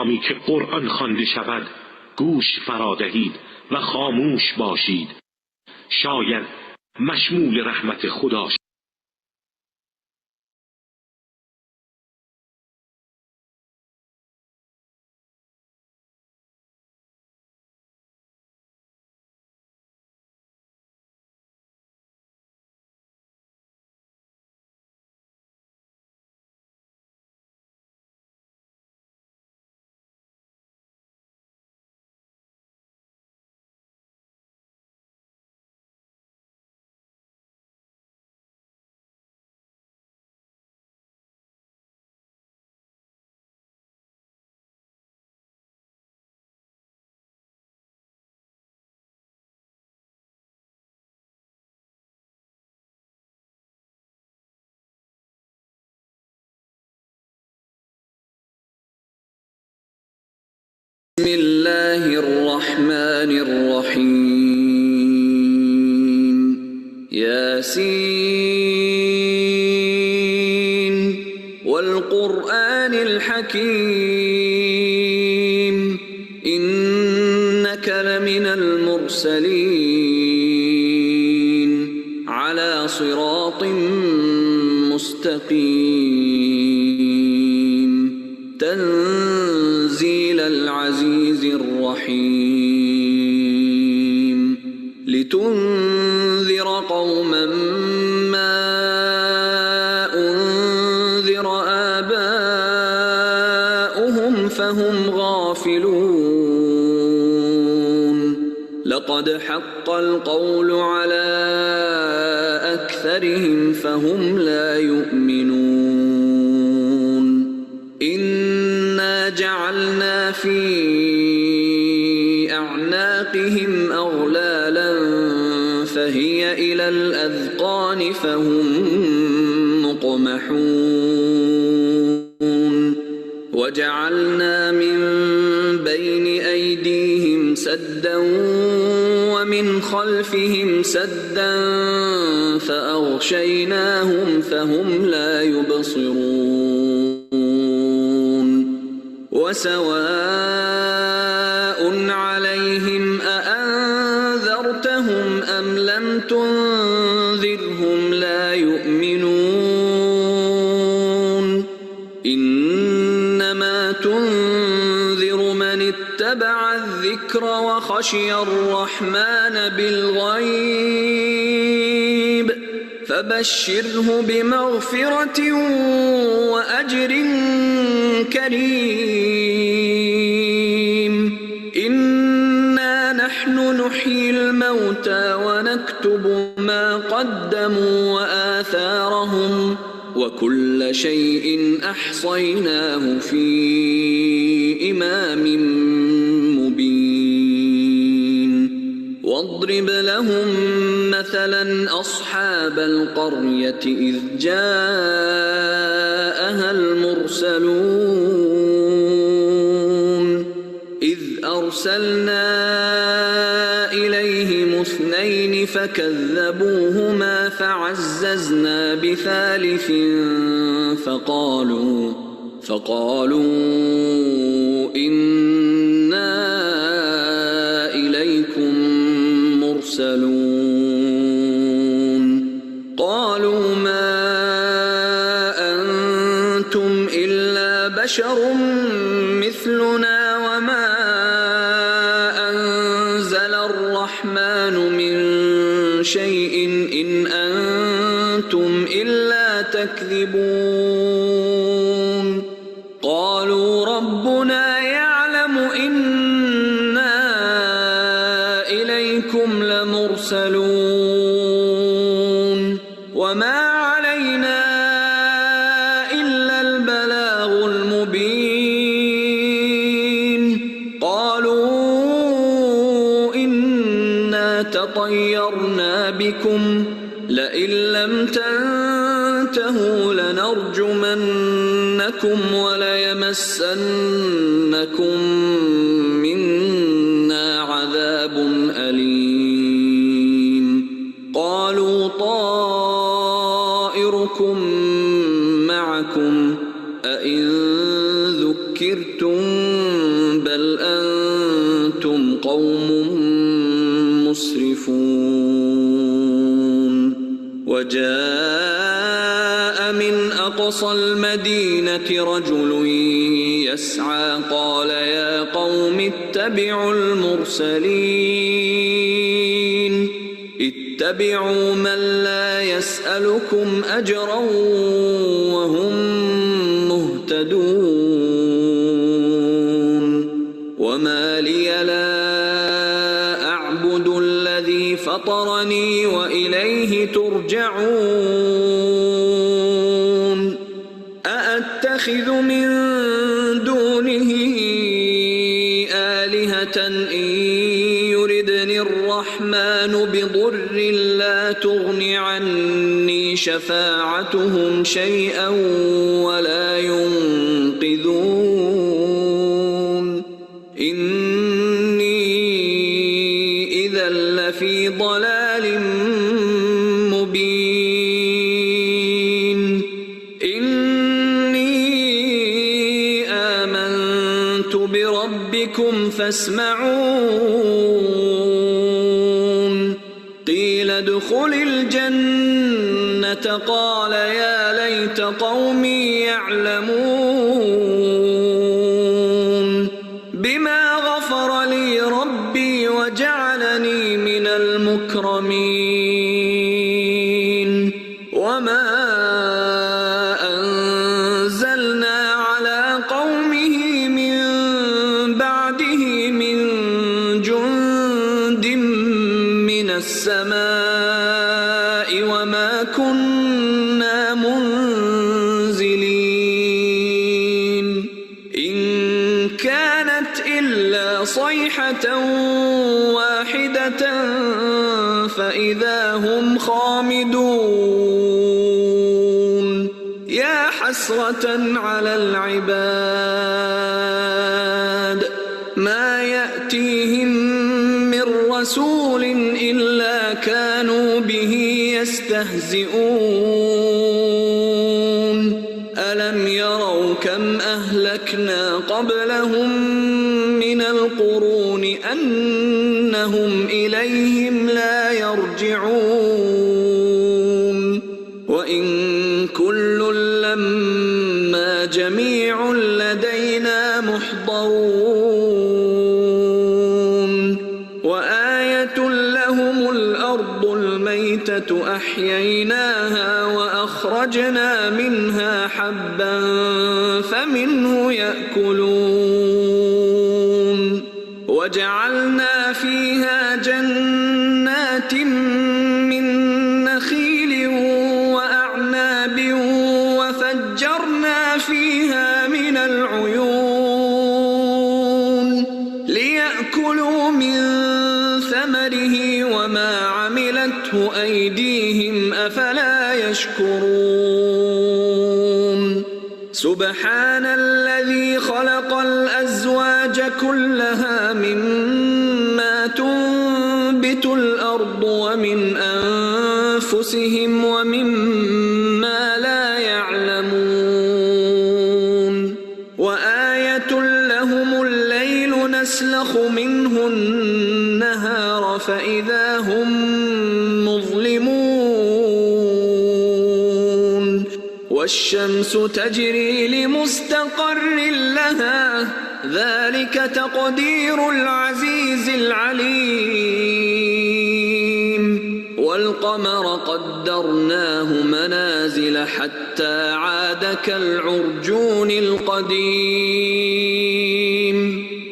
هنگامی که قرآن خوانده شود گوش فرا دهید و خاموش باشید، شاید مشمول رحمت خدا شد. بسم الله الرحمن الرحيم ياسين والقرآن الحكيم إنك لمن المرسلين على صراط مستقيم تنزيل العزيز الرحيم لتنذر قوما ما أنذر آباؤهم فهم غافلون لقد حق القول على أكثرهم فهم لا يؤمنون إنا جعلنا في أعناقهم أغلالا فهي إلى الأذقان فهم مقمحون وجعلنا من بين أيديهم سدا ومن خلفهم سدا فأغشيناهم فهم لا يبصرون وسواء عليهم أأنذرتهم أم لم تنذرهم لا يؤمنون إنما تنذر من اتبع الذكر وخشي الرحمن بالغيب فبشره بمغفرة وأجر كريم إنا نحن نحيي الموتى ونكتب ما قدموا وآثارهم وكل شيء أحصيناه في إمام مبين واضرب لهم مثلا أصحاب القرية إذ جاءها المرسلون إذ أرسلنا إليهم اثنين فكذبوهما فعززنا بثالث فقالوا إنا إليكم مرسلون قالوا ما أنتم إلا بشر مثلنا وما أنزل الرحمن من شيء إن أنتم إلا تكذبون قالوا ربنا يعلم إنا إليكم لمرسلون وما علينا إلا البلاغ المبين قالوا إنا تطيرنا بكم لئن لم تنتهوا لنرجمنكم وليمسنكم منا عذاب أليم قالوا طائركم معكم أئن ذكرتم ذكرتم بل أنتم قوم مسرفون وجاء من أقصى المدينة رجل يسعى قال يا قوم اتبعوا المرسلين اتبعوا من لا يسألكم أجرا وهم مهتدون وما لي لا أعبد الذي فطرني وإليه ترجعون أأتخذ من دونه آلهة إن يردني الرحمن بضر لا تغن عني شفاعتهم شيئا ولا ينقذون إني إذا لفي ضلال مبين إني آمنت بربكم فاسمعون قيل ادخل الجنة قال يا ليت قومي يعلمون بما غفر لي ربي وجعلني من المكرمين وما أنزلنا على قومه من بعده من جند من السماء وما كنا منزلين إن كانت إلا صيحة واحدة فإذا هم خامدون يا حسرة على العباد ما يأتيهم من رسول إلا كانوا به يستهزئون ألم يروا كم أهلكنا قبلهم من القرون أنهم إليهم لا يرجعون وإن كل لما جميع لدينا محضرون وآية لهم الأرض الميتة أحييناها وأخرجنا منها حبا فمنه يأكلون وجعلنا فيها جنات من نخيل وأعناب وفجرنا فيها من العيون ليأكلوا من ثمره وما عملته أيديهم أفلا يشكرون سبحان الذي خلق الأزواج كلها مما تنبت الأرض ومن أنفسهم ومما لا يعلمون وآية لهم الليل نسلخ منه النهار فإذا هم مظلمون والشمس تجري لمستقر لها ذلك تقدير العزيز العليم والقمر قدرناه منازل حتى عاد كالعرجون القديم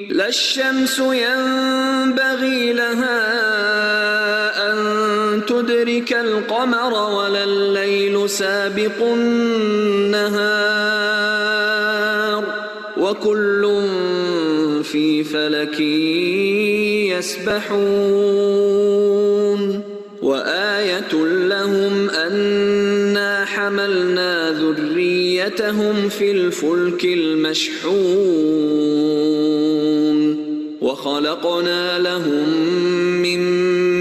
لا الشمس ينبغي لها أن تدرك القمر ولا الليل سابق النهار وكل في فلك يسبحون وآية لهم أنا حملنا ذريتهم في الفلك المشحون وخلقنا لهم من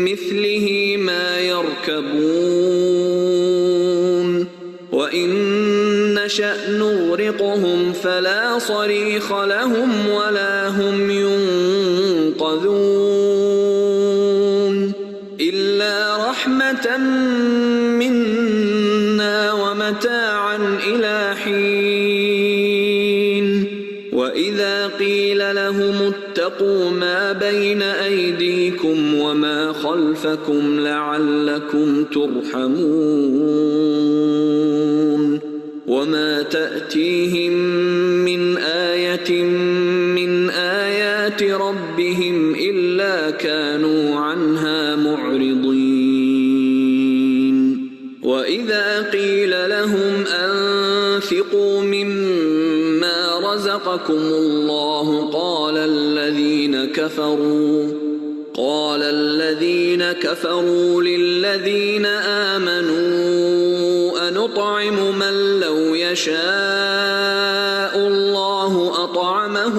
مثله ما يركبون وإن نشأ نغرقهم فلا صريخ لهم ولا هم ينقذون إلا رحمة منا ومتاعا إلى حين وإذا قيل لهم اتقوا ما بين أيديكم وما خلفكم لعلكم ترحمون وما تأتيهم من آية من آيات ربهم إلا كانوا عنها معرضين وإذا قيل لهم أنفقوا مما رزقكم الله قال الذين كفروا للذين آمنوا أنطعم من لو يشاء الله أطعمه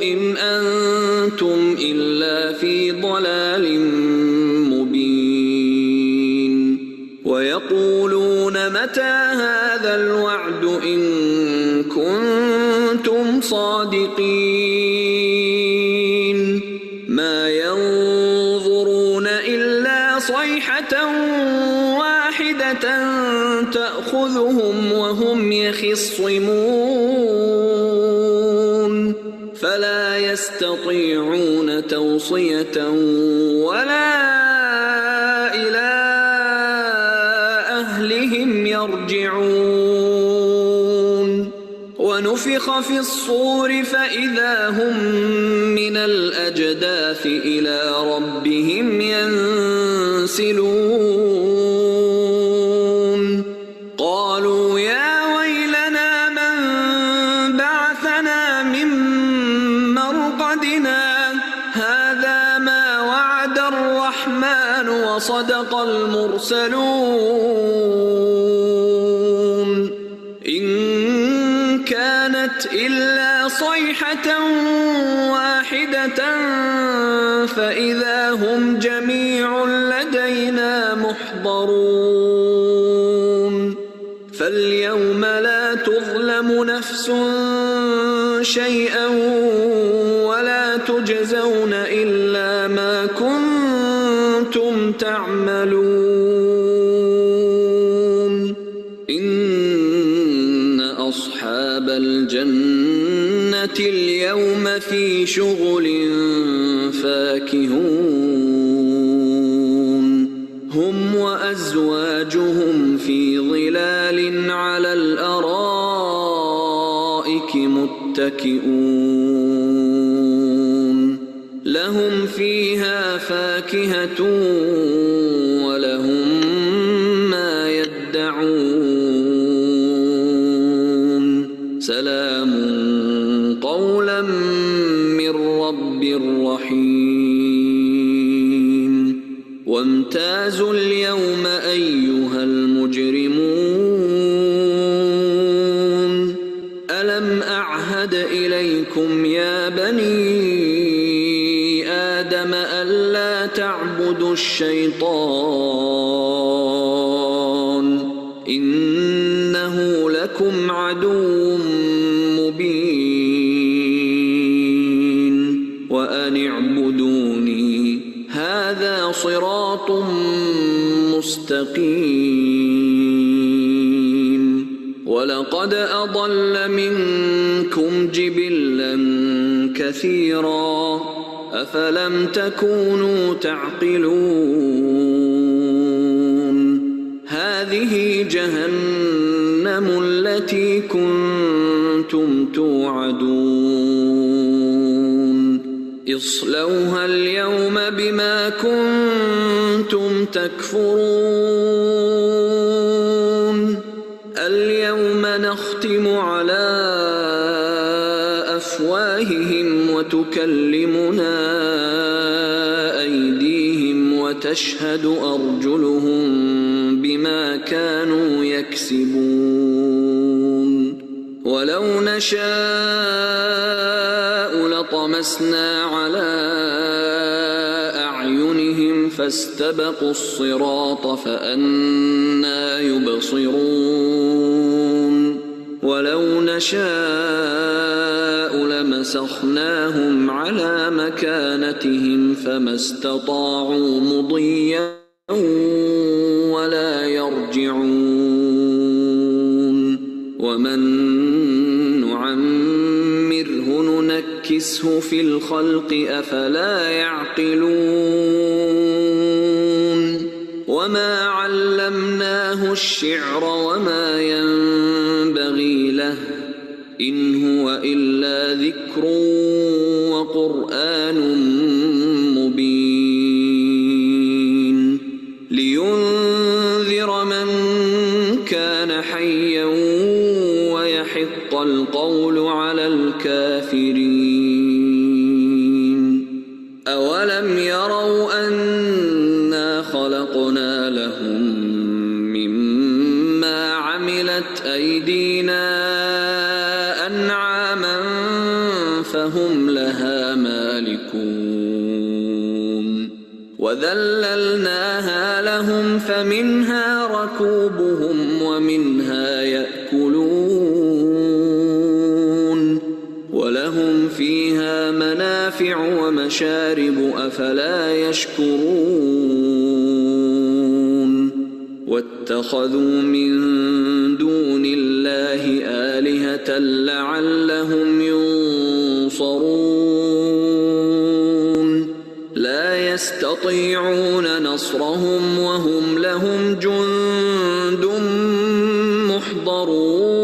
إن أنتم إلا في ضلال مبين ويقولون متى هذا الوعد إن كنتم صادقين ما ينظرون إلا صيحة واحدة تأخذهم وهم يخصمون فلا يستطيعون توصية ولا إلى أهلهم يرجعون ونفخ في الصور فإذا هم من الأجداث إلى ربهم ينسلون قالوا يا ويلنا من بعثنا من مرقدنا هذا ما وعد الرحمن وصدق المرسلون إن كانت إلا صيحة واحدة فإذا هم جميع لدينا محضرون فاليوم لا تظلم نفس شيئا ولا تجزون إلا ما كنتم تعملون إن أصحاب الجنة اليوم في شغل فاكهون هم وأزواجهم في ظلال على الأرائك متكئون لهم فيها فاكهة ولهم ما يدعون سلام قولا من رب رحيم وامتازوا اليوم أيها المجرمون ألم أعهد إليكم يا بني آدم ألا تعبدوا الشيطان إنه لكم عدو مبين وأن اعبدوني هذا صراط مستقيم ولقد أضل منكم جبلا كثيرا أفلم تكونوا تعقلون هذه جهنم التي كنتم توعدون اصلوها اليوم بما كنتم تكفرون اليوم نختم على أفواههم وتكلمنا أيديهم وتشهد أرجلهم بما كانوا يكسبون ولو نشاء لطمسنا على أعينهم فاستبقوا الصراط فأنى يبصرون نشاء لمسخناهم على مكانتهم فما استطاعوا مضيا ولا يرجعون ومن نعمره ننكسه في الخلق أفلا يعقلون وما علمناه الشعر وما ينبغي له إن هو إلا ذكر وقرآن مبين لينذر من كان حيا ويحق القول على الكافرين أولم يروا أنا خلقنا لهم مما عملت أيدينا أنعاما فهم لها مالكون وذللناها لهم فمنها ركوبهم ومنها يأكلون ولهم فيها منافع ومشارب أفلا يشكرون واتخذوا من دون الله آلهة لعلهم ينصرون لا يستطيعون نصرهم وهم لهم جند محضرون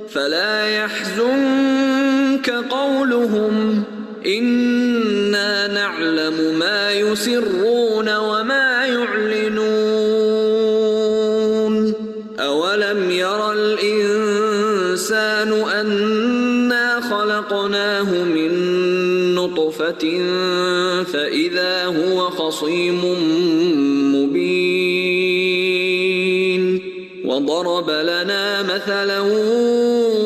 فلا يحزنك قولهم إنا نعلم ما يسرون وما يعلنون أولم يرى الإنسان أنا خلقناه من نطفة فإذا هو خصيم مبين وضرب لنا مثلا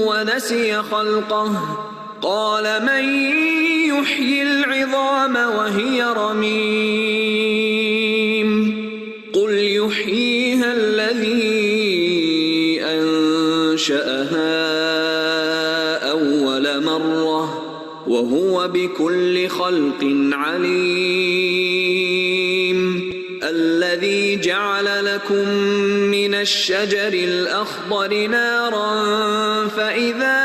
ونسي خلقه قال من يحيي العظام وهي رميم قل يحييها الذي أنشأها أول مرة وهو بكل خلق عليم الذي جعل لكم من الشجر الأخضر نارا فإذا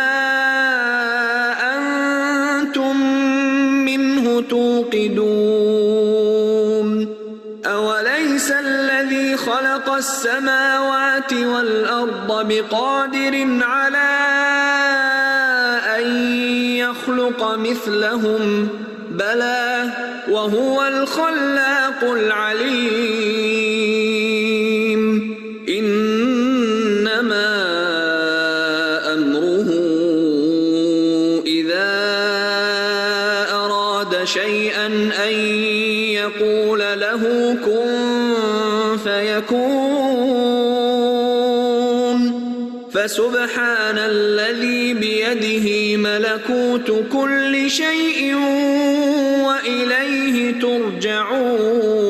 أنتم منه توقدون أوليس الذي خلق السماوات والأرض بقادر على أن يخلق مثلهم بلى وهو الخلاق العليم إنما أمره إذا أراد شيئا أن يقول له كن فيكون فسبحان الذي بيده ملكوت كل شيء وإليه ترجعون.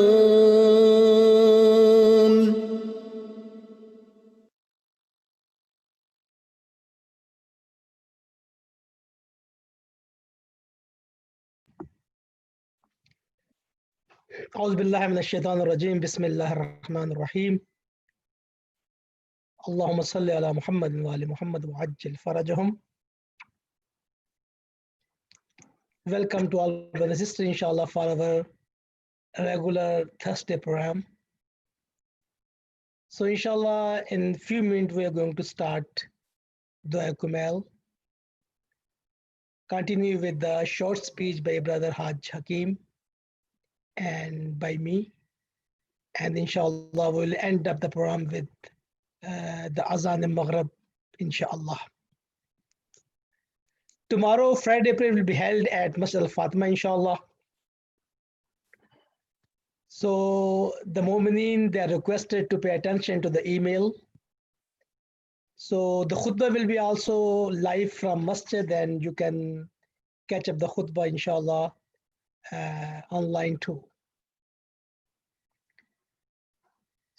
أعوذ بالله من الشيطان الرجيم. بسم الله الرحمن الرحيم. اللهم صل على محمد وآل محمد وعجل فرجهم. Welcome to all brothers and sisters, inshallah, for our regular Thursday program. So inshallah, in a few minutes we are going to start Dua Kumayl. Continue with the short speech by Brother Haj Hakim and by me, and inshallah we'll end up the program with the Azan al-Maghrib, inshallah. Tomorrow, Friday prayer will be held at Masjid al-Fatima, inshallah. So the Mu'mineen, they are requested to pay attention to the email. So the khutbah will be also live from Masjid, and you can catch up the khutbah, inshallah, online too.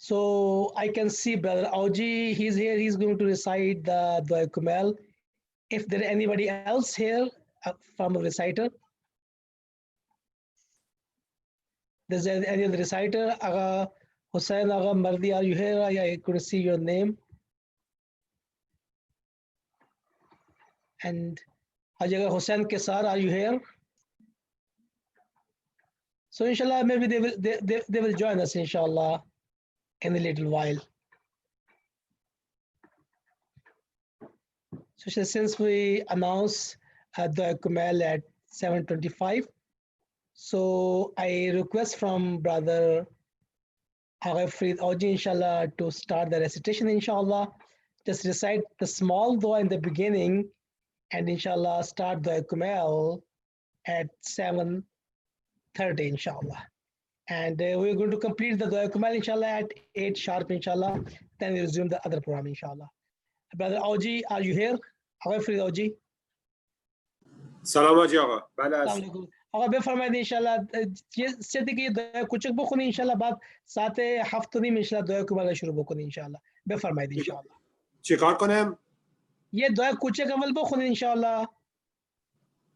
So I can see Brother Auji, he's here, he's going to recite the Dua Kumayl. If there anybody else here from a reciter, there's any other reciter, Aga Hussain Aga Mardi, are you here? I couldn't see your name. And Haji Hussain Kesar, are you here? So inshallah, maybe they will join us inshallah in a little while. So since we announce the Kumayl at 7:25, so I request from Brother Farid Auji inshallah to start the recitation inshallah. Just recite the small dua in the beginning and inshallah start the Kumayl at 7:30 inshallah. And we're going to complete the Dua Kumayl inshallah at 8 sharp inshallah. Then we resume the other program inshallah. Brother Auji, are you here? Farid Auji. سلام حاجی آقا. بله السلام علیکم. آقا بفرمایید انشالله یه سه دیگه دعا کوچک بخونی انشالله بعد ساعت 7:30 انشالله دعا کومل شروع بکنی انشالله. بفرمایید انشالله. چیکار کنم؟ یه دعا کوچک اول بخونید انشالله.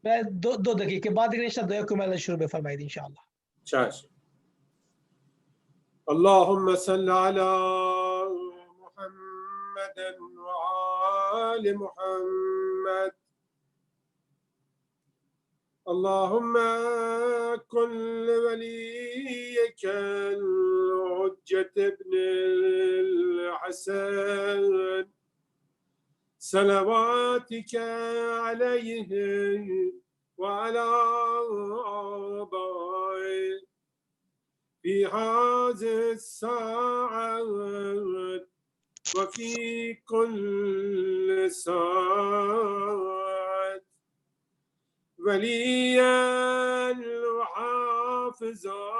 بعد دو دقیقه بعد دیگه انشالله دعا کومل شروع بفرمایید انشالله. چشم. اللهم صل على محمد وآل محمد. اللهم كن لوليك الحجة ابن الحسن صلواتك عليه وعلى آبائه في هذه الساعة وفي كل ساعة وليا وحافظا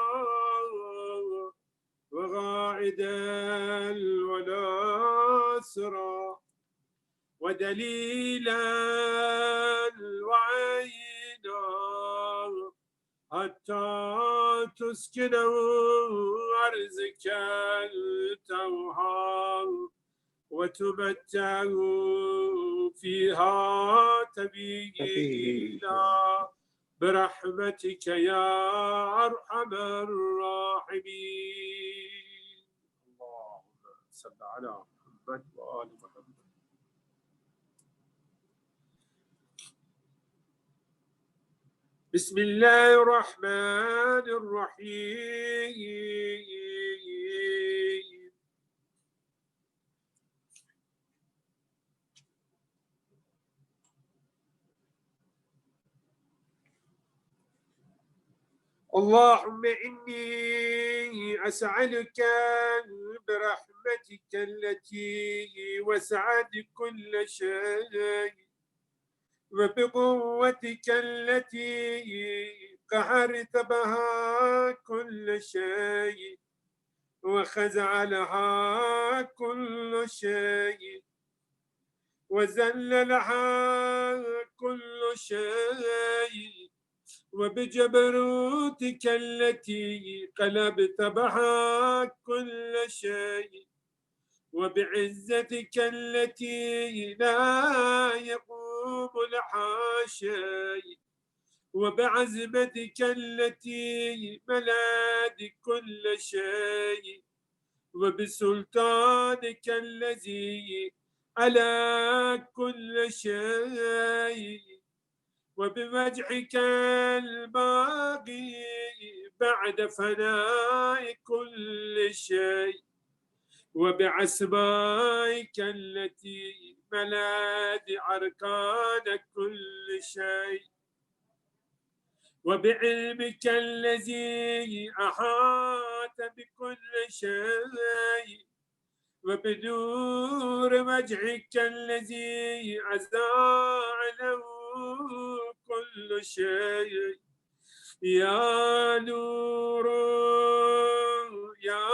وقائدا وناصرا ودليلا وعينا حتى تسكنه أرزك التوحى وتمتعه فيها تبينا برحمتك يا أرحم الراحمين. اللهم صل على محمد وآل محمد. بسم الله الرحمن الرحيم. اللهم إني أسألك برحمتك التي وسعت كل شيء وبقوتك التي قهرت بها كل شيء وخزع لها كل شيء وذل لها كل شيء وبجبروتك التي قلبت بها كل شيء وبعزتك التي لا يقوم لها شيء وبعزمتك التي ملأت كل شيء وبسلطانك الذي على كل شيء وبوجهك الباقي بعد فناء كل شيء وبأسمائك التي ملأت أركان كل شيء وبعلمك الذي أحاط بكل شيء وبنور وجهك الذي أزاع له كل شيء يا نور يا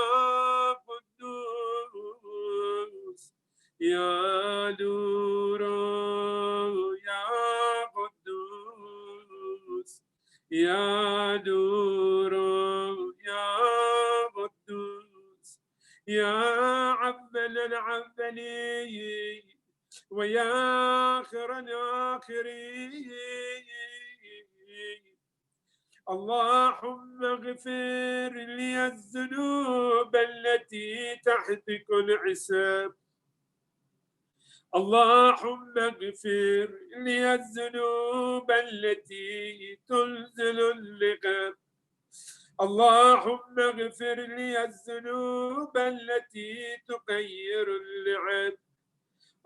قدوس يا نور يا قدوس يا نور يا قدوس يا الأولين ويا آخر الآخرين. اللهم اغفر لي الذنوب التي تحت كل حساب. اللهم اغفر لي الذنوب التي تنزل اللقاب. اللهم اغفر لي الذنوب التي تغير اللعب.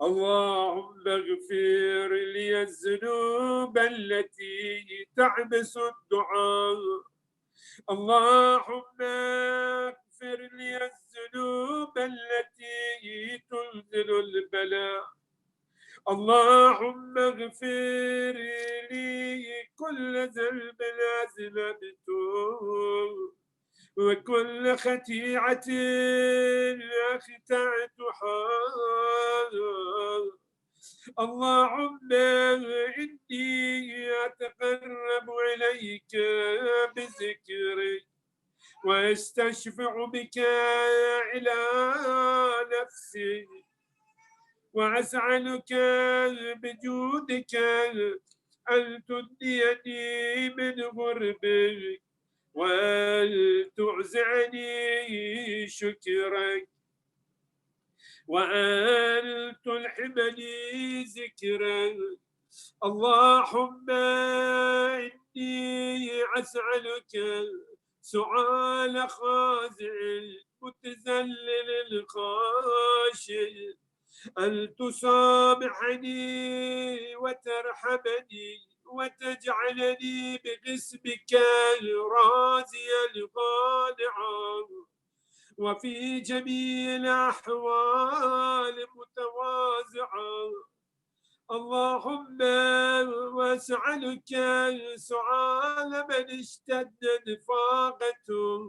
اللهم اغفر لي الذنوب التي تحبس الدعاء. اللهم اغفر لي الذنوب التي تنزل البلاء. اللهم اغفر لي كل ذنب أذنبته وكل خطيئة أخطأتها. اللهم إني أتقرب إليك بذكرك وأستشفع بك إلى نفسي وأسألك بجودك أن تنجيني من غربك وأن تعزعني شكرك وأن تلحمني ذكرك. اللهم إني أسألك سؤال خاضع متذلل الخاشع أن تسامحني وترحمني وتجعلني بقسمك راضيا قانعا وفي جميع الأحوال متواضعا. اللهم واسألك سؤال من اشتدت فاقته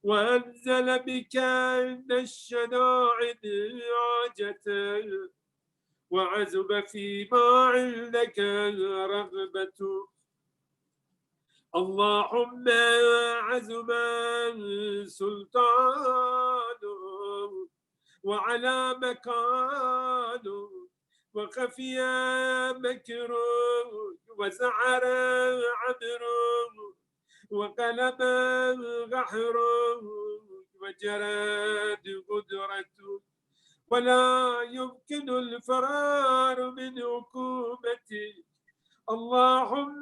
وأنزل بك عند الشدائد حاجته وعزب فيما عندك رغبته. اللهم عزم سلطانه وعلى مكانه وخفي مكره وزعر عبره وقلب غحره وجرت قدرته ولا يمكن الفرار من عقوبته. اللهم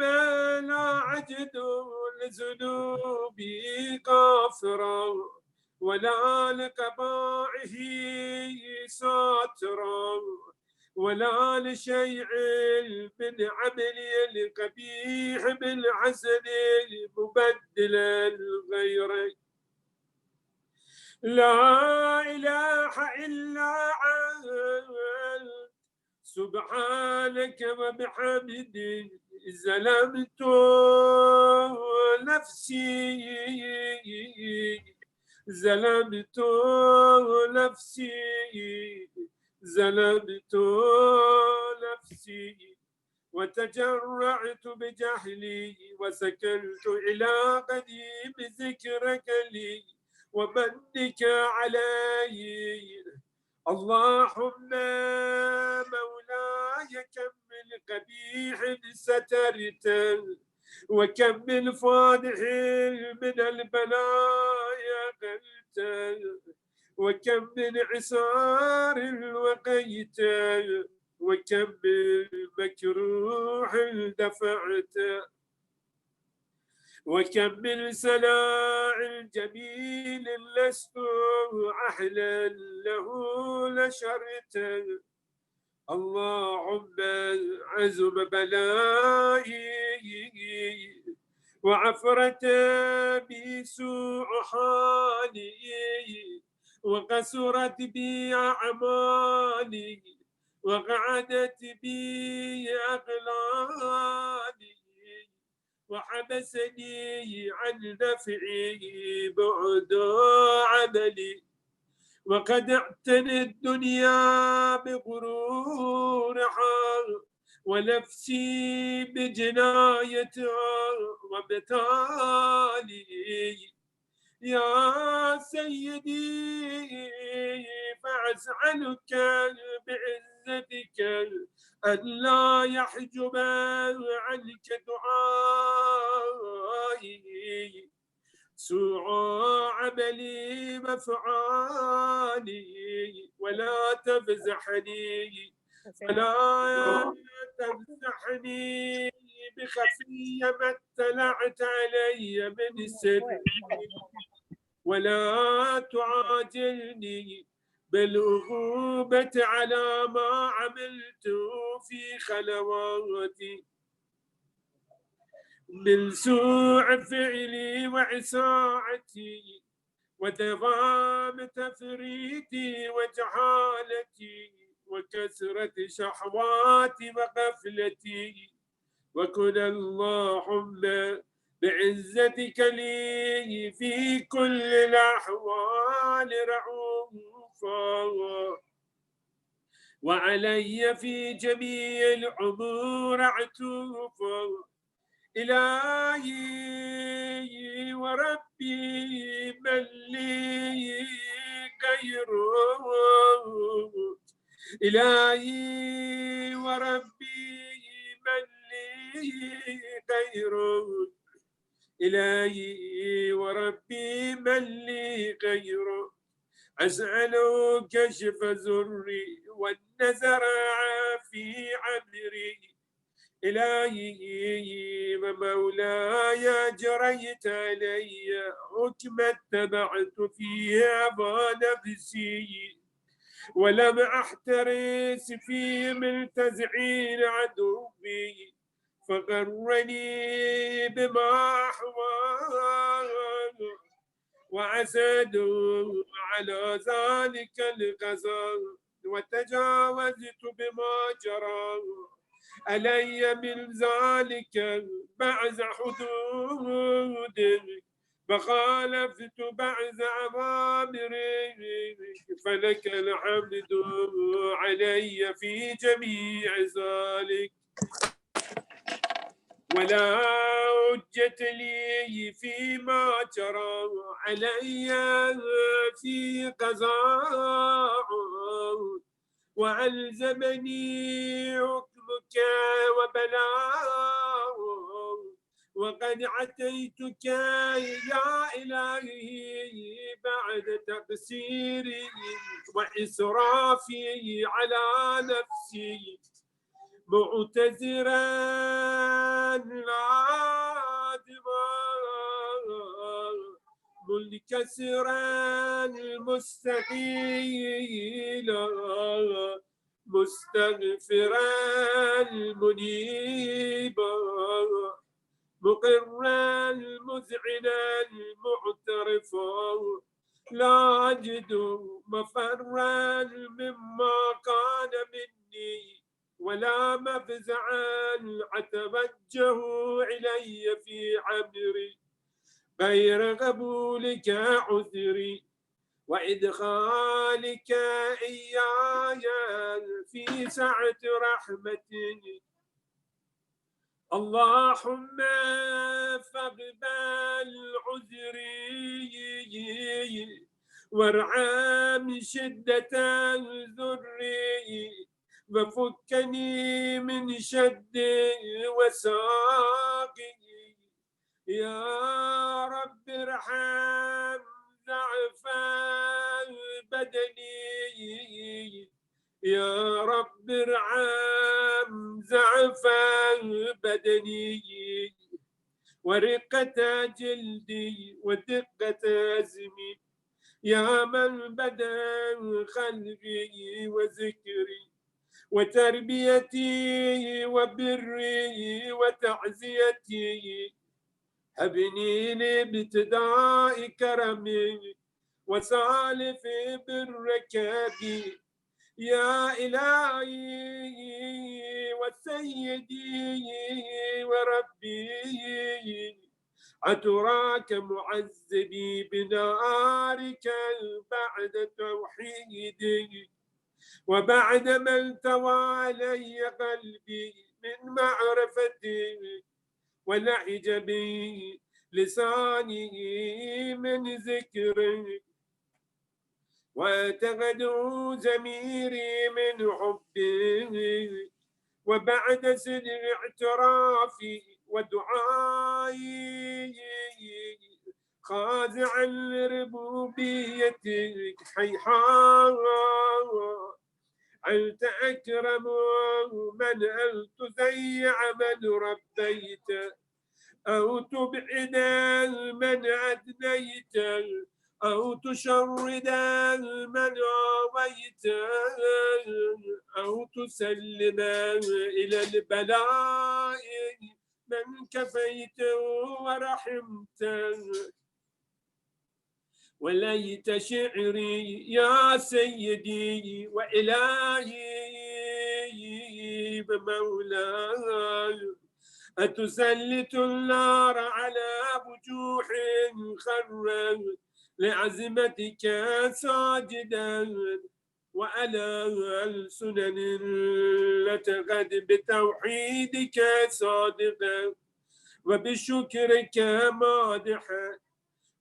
لا أجد لذنوبي غافرا ولا لقبائه ساترا ولا لشيء من عملي القبيح من حسن مبدلا غيرك. لا إله إلا أنت سبحانك وبحمدك ظلمت نفسي ظلمت نفسي ظلمت نفسي وتجرعت بجهلي وسكنت إلى قديم ذكرك لي ومنك علي. اللهم مولاي كم من قبيح سترته وكم من فادح من البلايا قلته وكم من عسار وقيته وكم من مكروح دفعته وكم من سلاع جميل لست أهلا له لشرته. اللهم عزم بلائي وعفرت بي سوء حالي وقسرت بي أعمالي وقعدت بي أغلالي وحبسني عن نفعي بعد عملي وقد اعتني الدنيا بغرورها ونفسي بجنايتها وبتالي. يا سيدي فأسألك بعزتك أن لا يحجب عنك دعائي سوء عملي مفعالي ولا تفزحني بخفي ما اطلعت علي من سر ولا تعاجلني بالعقوبة على ما عملت في خلواتي من سوء فعلي وعصاعتي ودوام تفريطي وجهالتي وكثرة شهواتي وغفلتي وكن اللهم بعزتك لي في كل الأحوال رعوفا وعلي في جميع الأمور عطوفا إلهي وربي من لي غيره إلهي وربي من لي غيره إلهي وربي من لي غيره أسأله كشف زري والنزر في عمري إلهي ومولاي جريت علي حكم اتبعت فيه أبا نفسي ولم أحترس في ملتزعين عدوي فغرني بما أحوال وعسدوا على ذلك الغزال وتجاوزت بما جرى علي من ذلك بعد حدود فخالفت بعد أوامرك فلك الحمد علي في جميع ذلك ولا حجة لي فيما جرى علي في قضاء وألزمني حكمك وبلاء وقد عتيتك يا إلهي بعد تقصيري وإسرافي على نفسي معتذرا نادما منكسرا مستقيلا مستغفرا منيبا مقرا مذعنا معترفا لا أجد مفرا مما كان مني ولا مفزعا أتوجه إلي في عمري غير قبولك عذري وإدخالك إياي في سعة رحمتك اللهم فاقبل عذري وارعام شدة ذري وفكني من شد وساقي يا رب ارحم ضعف بدني يا رب ارحم ضعف بدني ورقة جلدي ودقة عزمي يا من بدا خلقي وذكري وتربيتي وبري وتعزيتي هبني لابتداء كرمي وسالف بالركاب يا إلهي وسيدي وربي أتراك معذبي بنارك بعد توحيدي وبعد ما التوى علي قلبي من معرفتي ولعج بي لساني من ذكرك وتغدو زميري من حبك، وبعد سن اعترافي ودعائي خاضعا لربوبيتك حيحان أنت أكرم من أن تزيع من ربيت أو تبعد من أدنيت أو تشرد من آويت أو تسلم إلى البلاء من كفيت ورحمت. وليت شعري يا سيدي وإلهي بمولاي أتسلط النار على وجوه خرت لعزمتك ساجدا وعلى السنن لتغد بتوحيدك صادقا وبشكرك مادحا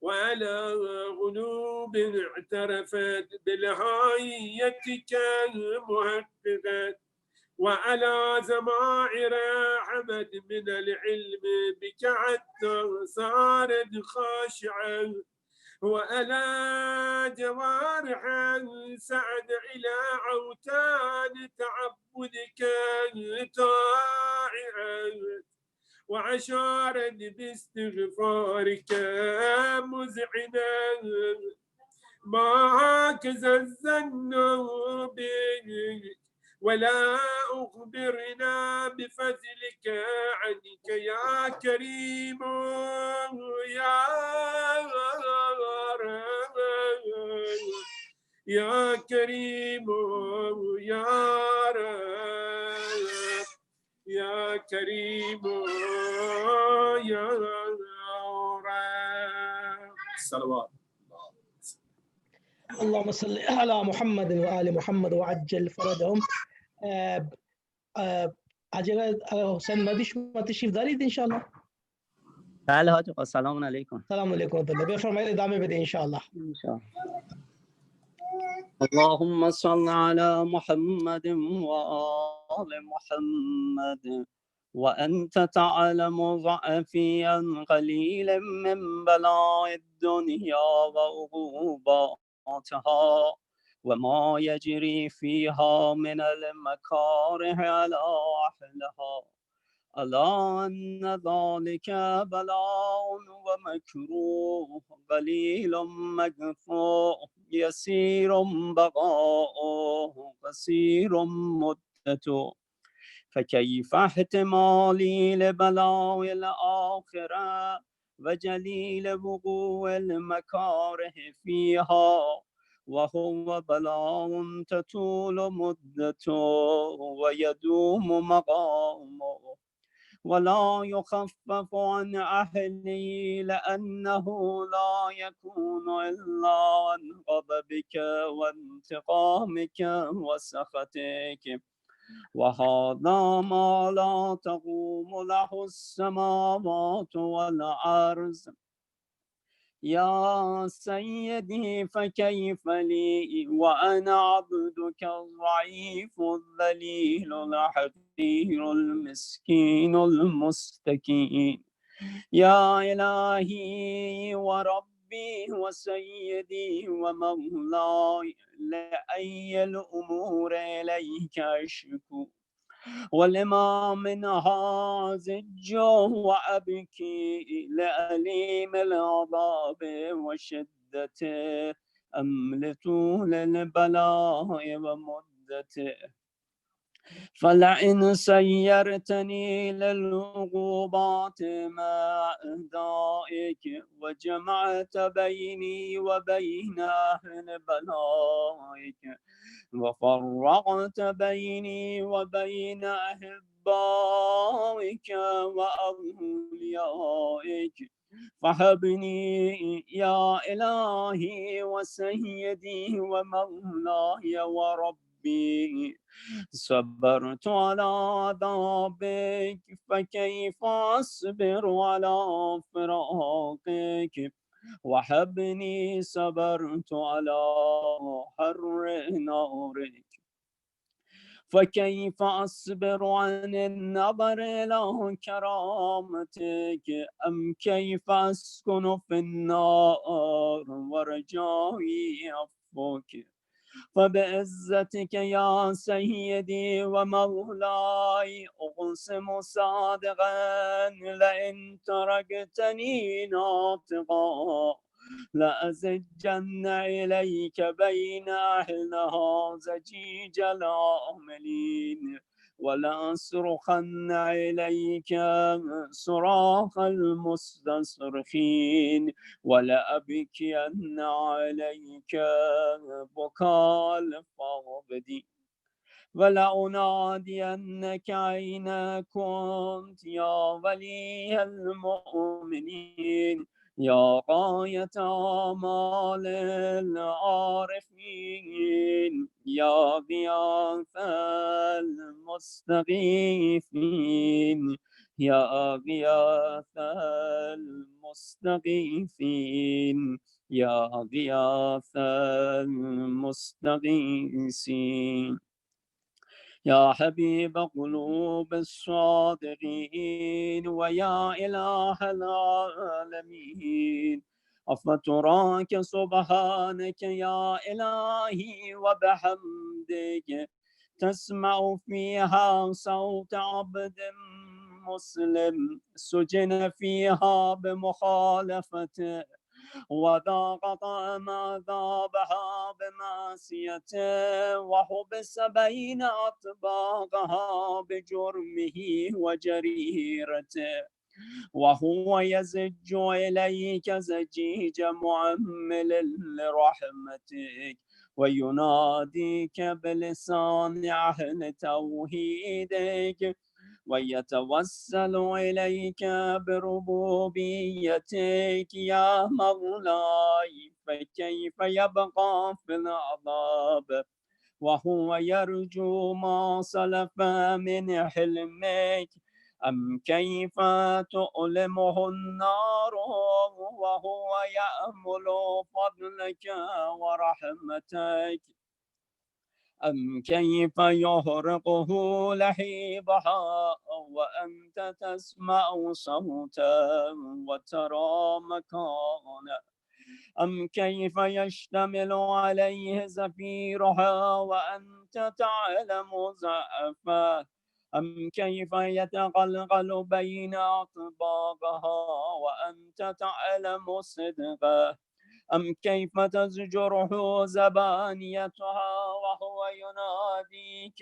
وعلى قلوب اعترفت بلهايتك محققة وعلى زمائر عمد من العلم بك حتى صارت خاشعة وعلى جوارح سعد إلى أوتان تعبدك طائعة وعشارا باستغفارك مزعنا ما هكذا الظن بك ولا أخبرنا بفضلك عنك يا كريم يا يا كريم يا رب يا كريم يا رب. صلوات. اللهم صل على محمد وآل محمد وعجل فرجهم. عجل حسین مدی شما تشریف دارید ان شاء الله؟ بله حاج آقا، سلام علیکم. سلام علیکم و الله. بفرمایید ادامه بده ان شاء الله. اللهم صل على محمد وآل محمد وأنت تعلم ضعفي قليل من بلاء الدنيا وعقوباتها وما يجري فيها من المكاره على أهلها، ألا أن ذلك بلاء ومكروه قليل مكفوء يسير بقاؤه قصير مدته، فكيف احتمالي لبلاء الآخرة وجليل وقوع المكاره فيها وهو بلاء تطول مدته ويدوم مقامه ولا يخفف عن أهله، لأنه لا يكون إلا عن غضبك وانتقامك وسخطك، وهذا ما لا تقوم له السماوات والأرض. يا سيدي فكيف لي وأنا عبدك الضعيف الذليل الحقير المسكين المستكين. يا إلهي وربي وسيدي ومولاي، لأي الأمور إليك أشكو ولما منها زج وأبكي لأليم العذاب وشدته أمل طول البلاء ومدته، فلئن سيرتني للعقوبات مع أعدائك وجمعت بيني وبين أهل بلائك وفرقت بيني وبين أحبائك وأوليائك، فهبني يا إلهي وسيدي ومولاي وربي. صبرت على عذابك فكيف أصبر على فراقك، وحبني صبرت على حر نارك، فكيف أصبر عن النظر إلى كرامتك، أم كيف أسكن في النار ورجائي عفوك. فبعزتك يا سيدي ومولاي أقسم صادقا لئن تركتني ناطقا لأزجن إليك بين أهلها زجيج العاملين، ولأصرخن إليك صراخ المستصرخين، ولأبكين عليك بكاء الفاقدين، ولأنادينك أين كنت يا ولي المؤمنين، يا غاية آمال العارفين، يا غياث المستغيثين، يا غياث المستغيثين، يا غياث المستغيثين، يا حبيب قلوب الصادقين، ويا إله العالمين. أفتراك سبحانك يا إلهي وبحمدك تسمع فيها صوت عبد مسلم سجن فيها بمخالفته، وذاق طعم عذابها بمعصيته، وحبس بين أطباقها بجرمه وجريرته، وهو يزج إليك زجيج معمل لرحمتك، ويناديك بلسان أهل توحيدك، ويتوسل إليك بربوبيتك يا مولاي، فكيف يبقى في العذاب وهو يرجو ما سلف من حلمك، أم كيف تؤلمه النار وهو يأمل فضلك ورحمتك، أم كيف يهرقه لهيبها وأنت تسمع صوتا وترى مكانا، أم كيف يشتمل عليه زفيرها وأنت تعلم زعفه، أم كيف يتقلقل بين أطباقها وأنت تعلم صدقه، أم كيف تزجره زبانيتها وهو يناديك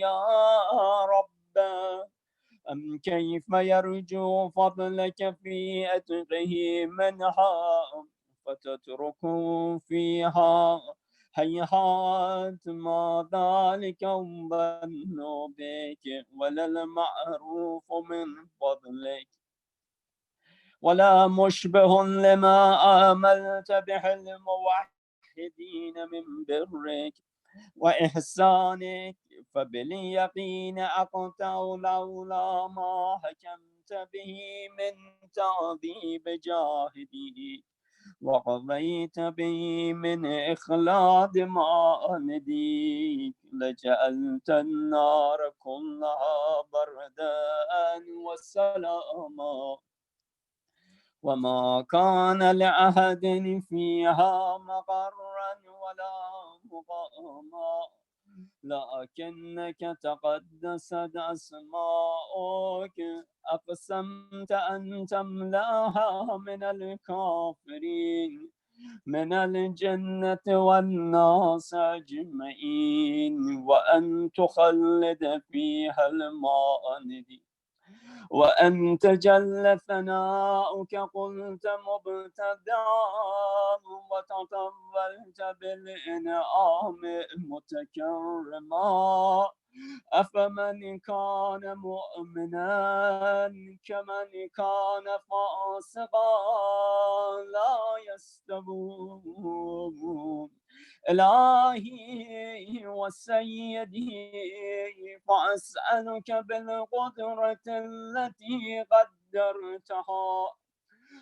يا رب، أم كيف يرجو فضلك في أتقه منها فتترك فيها، هيهات ما ذلك ظن بك ولا المعروف من فضلك، ولا مشبه لما آملت به الموحدين من برك وإحسانك، فباليقين أقطع لولا ما حكمت به من تعذيب جاهدي، وقضيت به من إخلاد مالديك، لجعلت النار كلها بردا وسلاما، وما كان لأحد فيها مقرا ولا مقاما، لكنك تقدست أسماؤك، أقسمت أن تملأها من الكافرين من الجنة والناس أجمعين، وأن تخلد فيها الماندين، وأنت جل ثناؤك قلت مبتدعا وتطولت بالإنعام متكرما، أفمن كان مؤمنا كمن كان فاسقا لا يستوون، إلهي وسيدي فأسألك بالقدرة التي قدرتها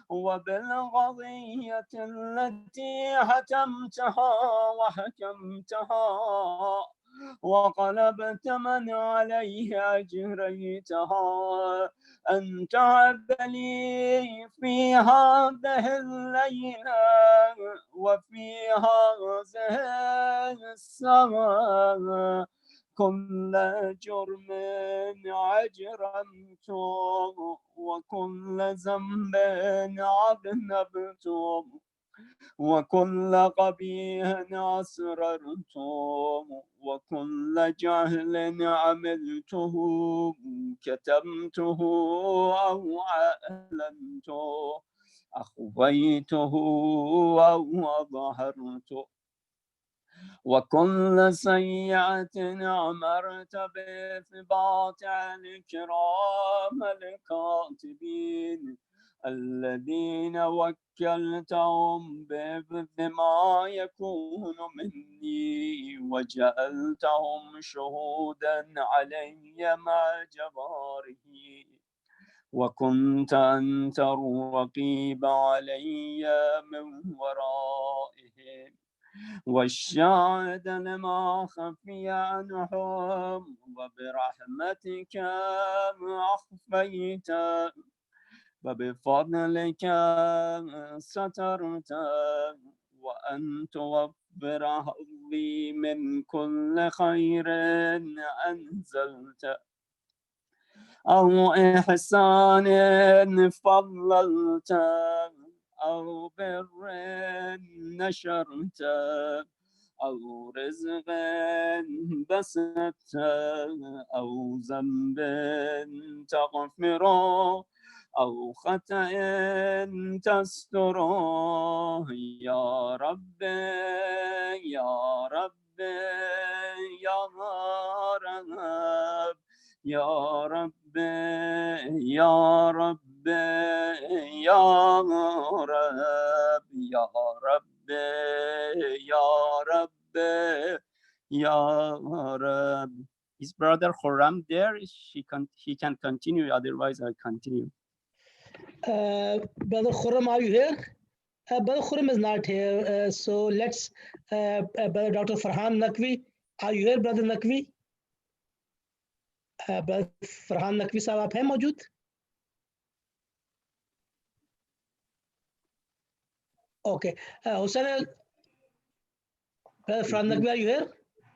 وبالقضية التي حتمتها وحكمتها وقلبت من عليه أجريتها، أنت عبلي في هذه الليلة وفي هذه الساعة كل جرم عجرمت وكل ذنب أذنبت وكل قبيح أسررت وكل جهل عملته كتمته أو أعلنته أخفيته أو أظهرته وكل سيئة أمرت بإثبات الكرام الكاتبين الذين وكلتهم بحفظ ما يكون مني وجعلتهم شهودا علي مع جباره وكنت أنت الرقيب علي من ورائهم والشاهد لما خفي عنهم وبرحمتك أخفيت وبفضلك سترت وأن توفر حظي من كل خير أنزلت أو إحسان فضلت أو بر نشرت أو رزق بسطت أو ذنب تغفر أو خطأ تستر يا رب يا رب يا رب يا رب يا رب يا رب يا رب يا رب يا رب. His brother Khurram there, he can continue, otherwise I'll continue. Brother Khurram, are you here? Brother Khurram is not here, so let's, Brother Dr. Farhan Naqvi, are you here, Brother Naqvi? Brother Farhan Naqvi साहब आप हैं मौजूद? Okay, Hussain, Brother Farhan Naqvi, are you here?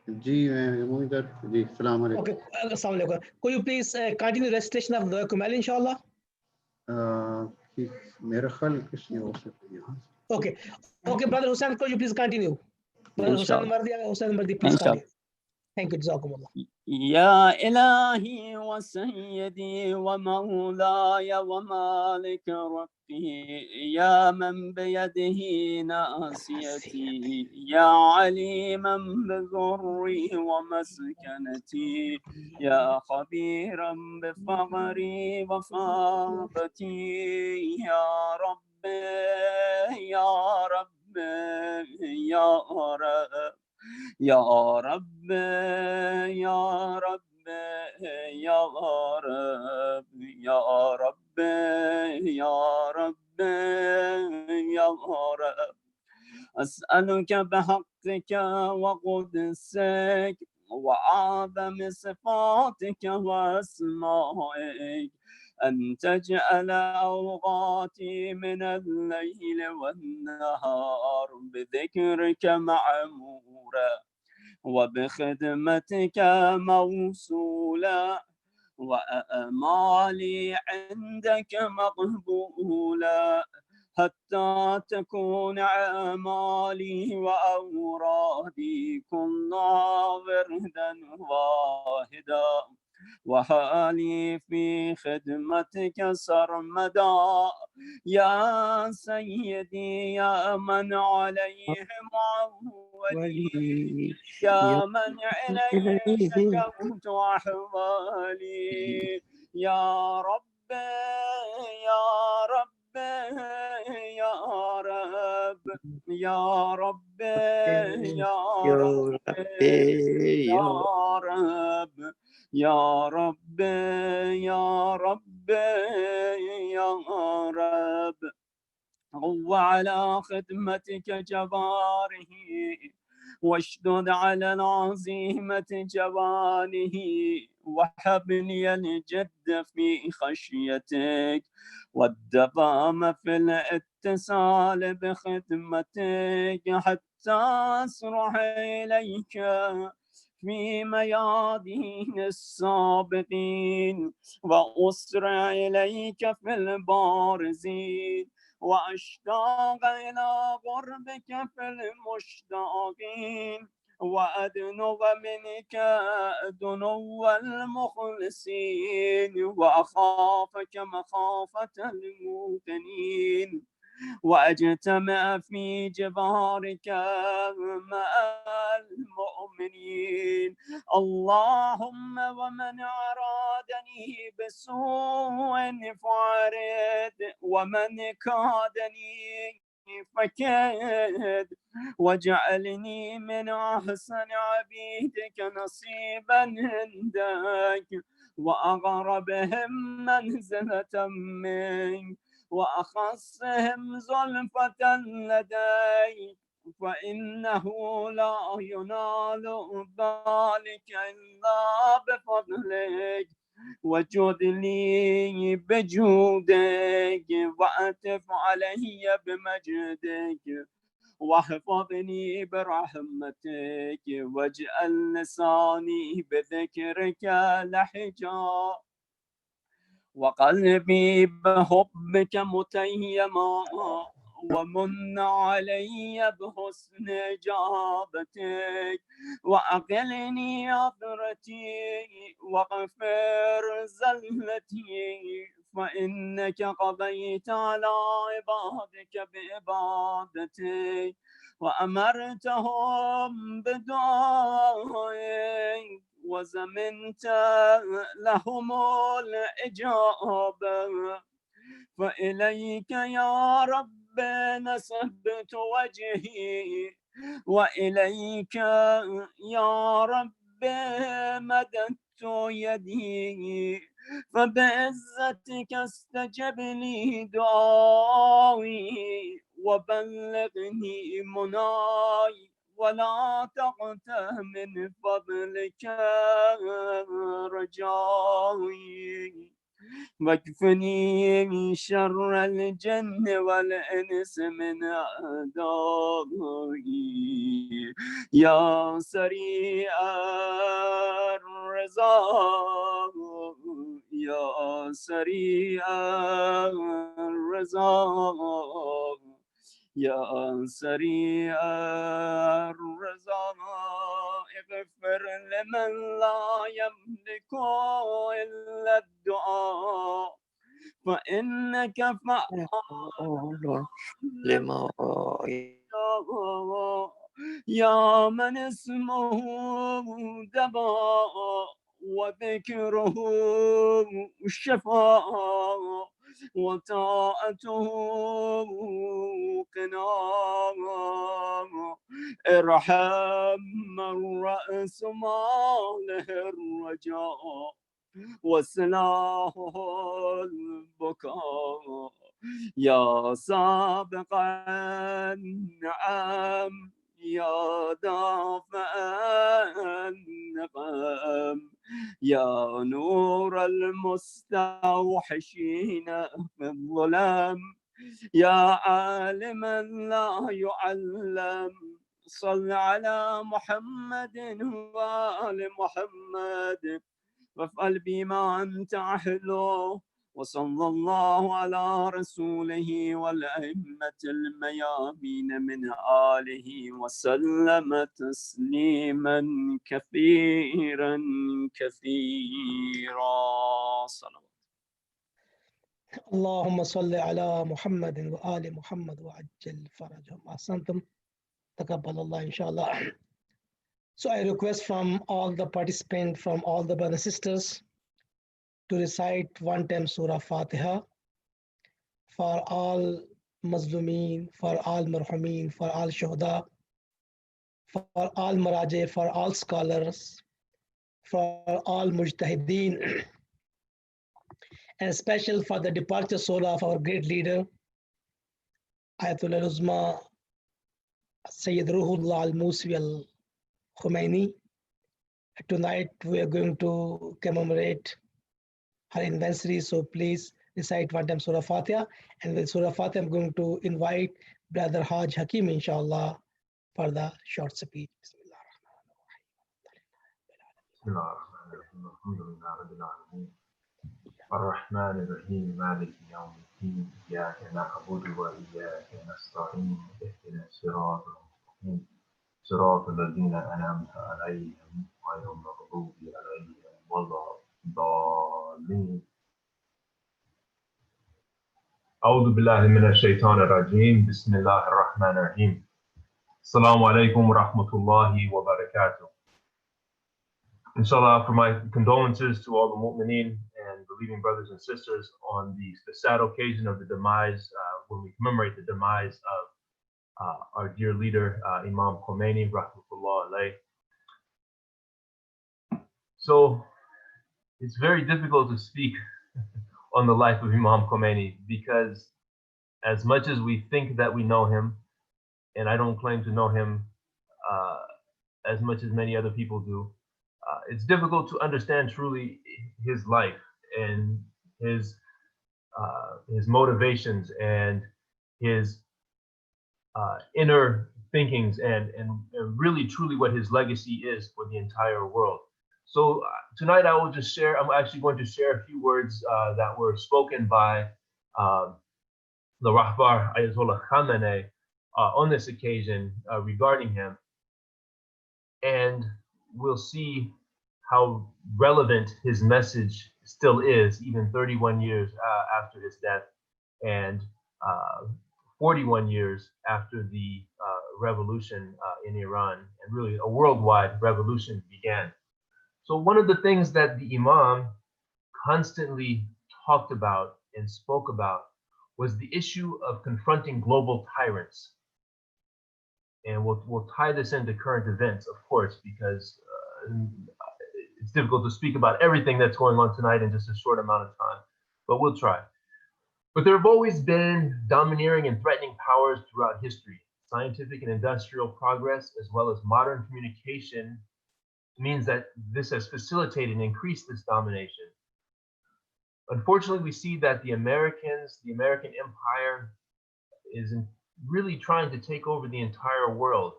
जी मैं हूँ इधर जी सलाम अलैकुम. Okay, assalamu alaikum. Could you please continue the recitation of the Kumayl, inshallah? मेरा ख्याल कुछ नहीं हो सकता यहाँ. Okay, okay, Brother Hussain, could you please continue? Brother Hussain Mardi, please continue. Thank you, Jazakumullah. يا إلهي وسيدي ومولاي ومالك ربي يا من بيده ناصيتي يا عليما بضري ومسكنتي يا خبيرا بفقري وفاقتي يا رب يا رب يا رب يا رب يا رب يا رب يا رب يا رب يا رب أسألك بحقك وقدسك وأعظم صفاتك وأسمائك أن تجعل أوقاتي من الليل والنهار بذكرك معمورا وبخدمتك موصولا وأمالي عندك مقبولا حتى تكون أعمالي وأورادي كلها وردا واحدا وحالي في خدمتك سرمدا يا سيدي يا من عليه معولي يا من إليه شكوت أحوالي يا رب يا رب يا رب يا رب يا رب يا رب يا رب يا رب يا رب وعلى خدمتك جباره واشدد على العزيمة جوانه وهب لي الجد في خشيتك والدوام في الاتصال بخدمتك حتى أسرع إليك في ميادين السابقين وأسرع إليك في البارزين وأشتاق إلى قربك في المشتاقين وأدنو منك دنو المخلصين وأخافك مخافة الموقنين وأجتمع في جبارك مع المؤمنين. اللهم ومن أرادني بسوء فارد ومن كادني فكيد واجعلني من أحسن عبيدك نصيبا عندك وأقربهم منزلة منك وأخصهم زلفة لديك فإنه لا ينال ذلك إلا بفضلك وجد لي بجودك وأتف علي بمجدك واحفظني برحمتك واجعل لساني بذكرك لحجا وقلبي بحبك متيما ومن علي بحسن إجابتك وأقلني عثرتي واغفر زلتي فإنك قضيت على عبادك بعبادتك وأمرتهم بدعائك وزمنت لهم الإجابة فإليك يا رب نسبت وجهي وإليك يا رب مددت يدي فبعزتك استجب لي دعائي وبلغني مناي ولا تقته من فضلك رجائي واكفني من شر الجن والإنس من أعدائي يا سريع الرضا يا سريع الرضا يا سريع الرضا اغفر لمن لا يملك إلا الدعاء فإنك فعال لما يا من اسمه دواء وذكره الشفاء وطاعته قناع ارحم من رأس ماله الرجاء وسلاح البكاء يا سابق النعم يا دافع النقم يا نور المستوحشين في الظلام يا عالما لا يعلم صل على محمد وآل محمد وافعل بما أنت أهله وصلى الله على رسوله والأئمة الميامين من آله وسلم تسليما كثيرا كثيرا صلوات. اللهم صل على محمد وآل محمد وعجل فرجهم. أحسنتم. تقبل الله inshallah. So I request from all the participants, from all the brothers and sisters, to recite one time Surah Fatiha for all Mazlumeen, for all Marhumin, for all Shuhada, for all Maraje, for all scholars, for all Mujtahideen, and special for the departure soul of our great leader, Ayatollah Uzma Sayyid Ruhullah al-Musawi al-Khomeini. Tonight we are going to commemorate her anniversary, so please recite one time Surah Fatiha. And with Surah Fatiha, I'm going to invite Brother Haj Hakim, inshallah, for the short speech. بسم الله الرحمن الرحيم الحمد لله رب العالمين الرحمن الرحيم مالك يوم الدين إياك نعبد وإياك نستعين اهدنا الصراط المستقيم صراط الذين أنعمت عليهم غير المغضوب عليهم ولا الضالين أعوذ بالله من الشيطان الرجيم بسم الله الرحمن الرحيم السلام عليكم ورحمة الله وبركاته. Inshallah, for my condolences to all the mu'mineen and believing brothers and sisters on the sad occasion of the demise, when we commemorate the demise of our dear leader, Imam Khomeini, rahmatullah alayh. So it's very difficult to speak on the life of Imam Khomeini, because as much as we think that we know him, and I don't claim to know him as much as many other people do, it's difficult to understand truly his life and his motivations and his inner thinkings and really truly what his legacy is for the entire world. So tonight I will just share, I'm actually going to share a few words that were spoken by the Rahbar Ayatollah Khamenei on this occasion regarding him, and we'll see how relevant his message still is, even 31 years after his death, and 41 years after the revolution in Iran, and really a worldwide revolution began. So one of the things that the Imam constantly talked about and spoke about was the issue of confronting global tyrants. And we'll tie this into current events, of course, because it's difficult to speak about everything that's going on tonight in just a short amount of time, but we'll try. But there have always been domineering and threatening powers throughout history. Scientific and industrial progress, as well as modern communication, means that this has facilitated and increased this domination. Unfortunately, we see that the American empire is really trying to take over the entire world.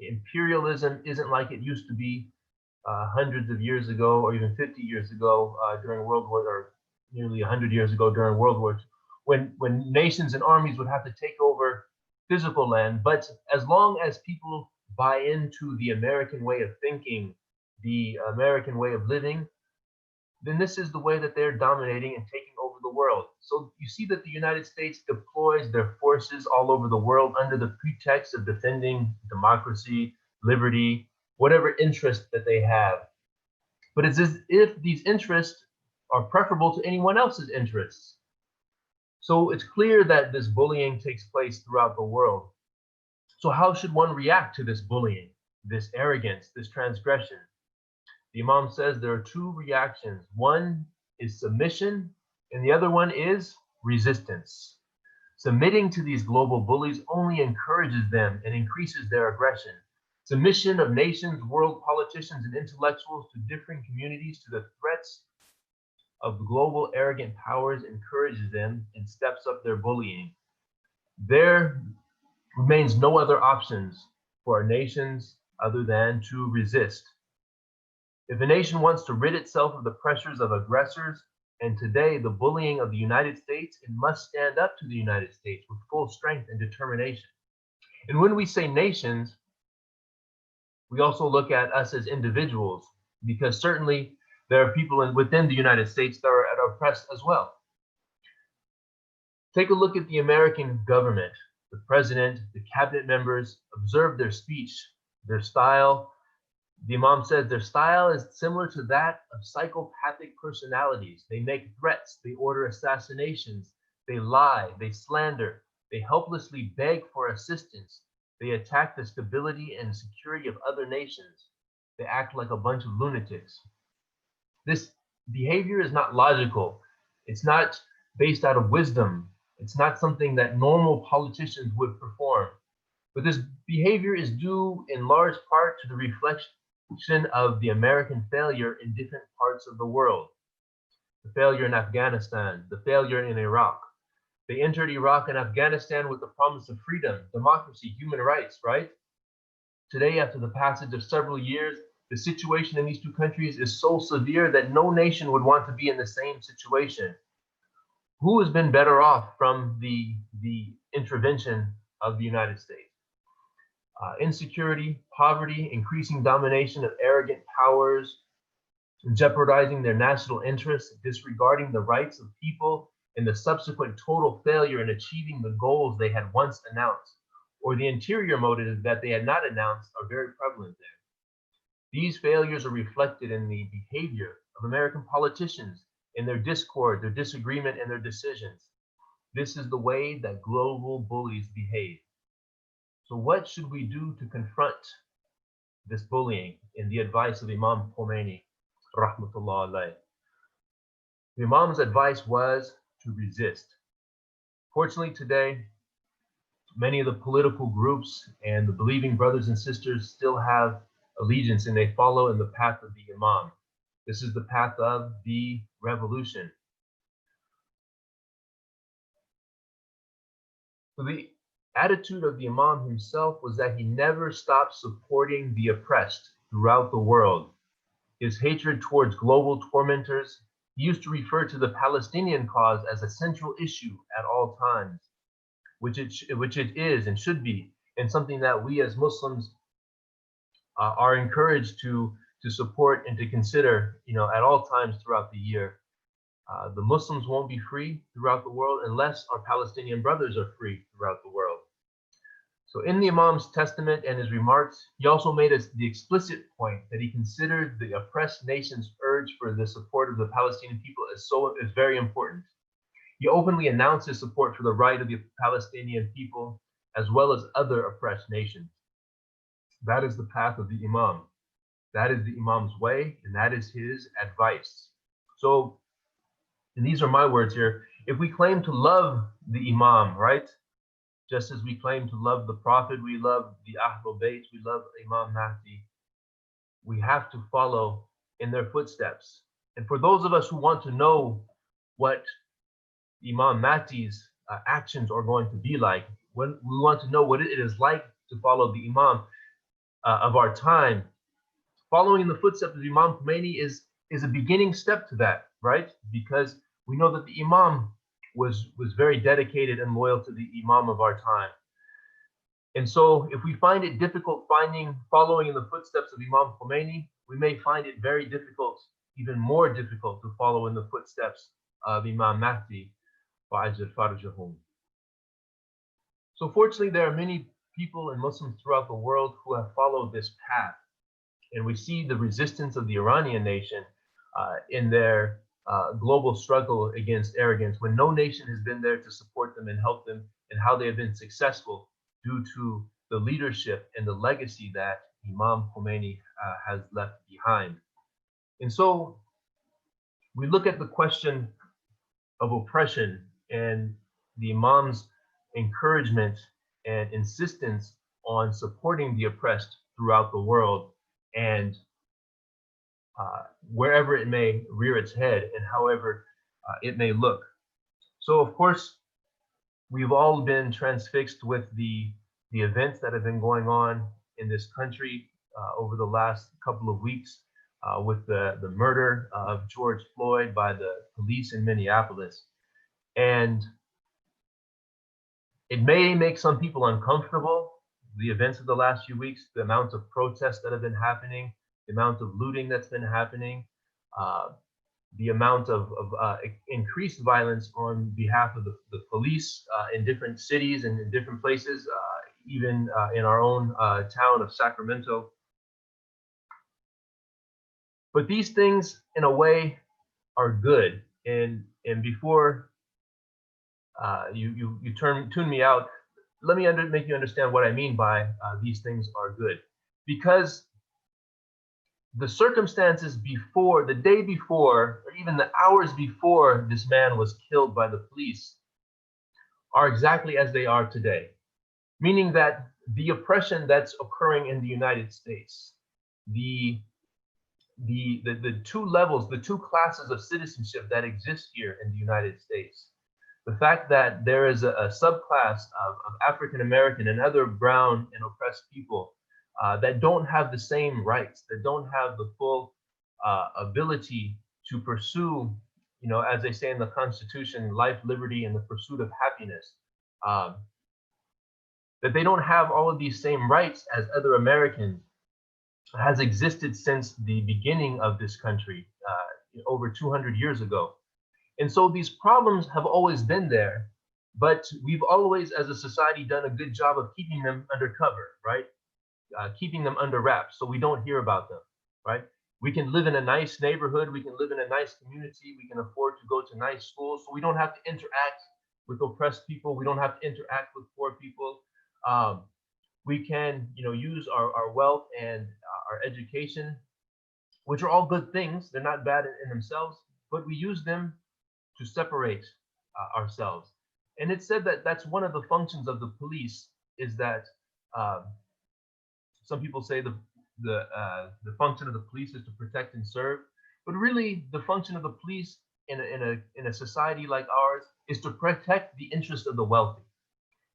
Imperialism isn't like it used to be hundreds of years ago, or even 50 years ago during World War, or nearly 100 years ago during World War II, when nations and armies would have to take over physical land. But as long as people buy into the American way of thinking, the American way of living, then this is the way that they're dominating and taking over the world. So you see that the United States deploys their forces all over the world under the pretext of defending democracy, liberty, whatever interest that they have. But it's as if these interests are preferable to anyone else's interests. So it's clear that this bullying takes place throughout the world. So how should one react to this bullying, this arrogance, this transgression? The Imam says there are two reactions. One is submission, and the other one is resistance. Submitting to these global bullies only encourages them and increases their aggression. Submission of nations, world politicians, and intellectuals to different communities to the threats of global arrogant powers encourages them and steps up their bullying. There remains no other options for our nations other than to resist. If a nation wants to rid itself of the pressures of aggressors, and today the bullying of the United States, it must stand up to the United States with full strength and determination. And when we say nations, we also look at us as individuals, because certainly there are people within the United States that are oppressed as well. Take a look at the American government, the president, the cabinet members. Observe their speech, their style. The Imam says their style is similar to that of psychopathic personalities. They make threats, they order assassinations, they lie, they slander, they helplessly beg for assistance, they attack the stability and security of other nations. They act like a bunch of lunatics. This behavior is not logical. It's not based out of wisdom. It's not something that normal politicians would perform. But this behavior is due in large part to the reflection of the American failure in different parts of the world. The failure in Afghanistan, the failure in Iraq. They entered Iraq and Afghanistan with the promise of freedom, democracy, human rights, right? Today, after the passage of several years, the situation in these two countries is so severe that no nation would want to be in the same situation. Who has been better off from the intervention of the United States? Insecurity, poverty, increasing domination of arrogant powers, jeopardizing their national interests, disregarding the rights of people, and the subsequent total failure in achieving the goals they had once announced, or the interior motives that they had not announced are very prevalent there. These failures are reflected in the behavior of American politicians, in their discord, their disagreement, and their decisions. This is the way that global bullies behave. So what should we do to confront this bullying in the advice of Imam Khomeini, rahmatullah alayh? The Imam's advice was to resist. Fortunately today, many of the political groups and the believing brothers and sisters still have allegiance and they follow in the path of the Imam. This is the path of the revolution. So the attitude of the Imam himself was that he never stopped supporting the oppressed throughout the world. His hatred towards global tormentors, he used to refer to the Palestinian cause as a central issue at all times, which it is and should be, and something that we as Muslims are encouraged to support and to consider, at all times throughout the year. The Muslims won't be free throughout the world unless our Palestinian brothers are free throughout the world. So in the Imam's testament and his remarks, he also made the explicit point that he considered the oppressed nation's urge for the support of the Palestinian people as very important. He openly announced his support for the right of the Palestinian people as well as other oppressed nations. That is the path of the Imam. That is the Imam's way, and that is his advice. So, and these are my words here, if we claim to love the Imam, right? Just as we claim to love the Prophet, we love the Ahlul Bayt, we love Imam Mahdi, we have to follow in their footsteps. And for those of us who want to know what Imam Mahdi's actions are going to be like, when we want to know what it is like to follow the Imam of our time, following in the footsteps of Imam Khomeini is a beginning step to that, right? Because we know that the Imam was very dedicated and loyal to the Imam of our time. And so if we find it difficult following in the footsteps of Imam Khomeini, we may find it very difficult, even more difficult, to follow in the footsteps of Imam Mahdi, Fa'ajal Farjahum. So fortunately, there are many people and Muslims throughout the world who have followed this path. And we see the resistance of the Iranian nation in their global struggle against arrogance, when no nation has been there to support them and help them, and how they have been successful due to the leadership and the legacy that Imam Khomeini has left behind. And so we look at the question of oppression and the Imam's encouragement and insistence on supporting the oppressed throughout the world, and wherever it may rear its head and however it may look. So of course, we've all been transfixed with the events that have been going on in this country over the last couple of weeks with the murder of George Floyd by the police in Minneapolis. And it may make some people uncomfortable, the events of the last few weeks, the amount of protests that have been happening, the amount of looting that's been happening, the amount of increased violence on behalf of the police in different cities and in different places, even in our own town of Sacramento. But these things, in a way, are good. And before you tune me out, let me make you understand what I mean by these things are good. Because the circumstances before, the day before, or even the hours before this man was killed by the police, are exactly as they are today, meaning that the oppression that's occurring in the United States, the two levels, the two classes of citizenship that exist here in the United States, the fact that there is a subclass of African American and other brown and oppressed people that don't have the same rights, that don't have the full ability to pursue, as they say in the Constitution, life, liberty, and the pursuit of happiness, that they don't have all of these same rights as other Americans, has existed since the beginning of this country, over 200 years ago. And so these problems have always been there, but we've always, as a society, done a good job of keeping them undercover, right? Keeping them under wraps so we don't hear about them, right? We can live in a nice neighborhood, we can live in a nice community, we can afford to go to nice schools, so we don't have to interact with oppressed people, we don't have to interact with poor people. We can, use our wealth and our education, which are all good things. They're not bad in themselves, but we use them to separate ourselves. And it's said that that's one of the functions of the police, is that some people say the function of the police is to protect and serve, but really the function of the police in a society like ours is to protect the interest of the wealthy.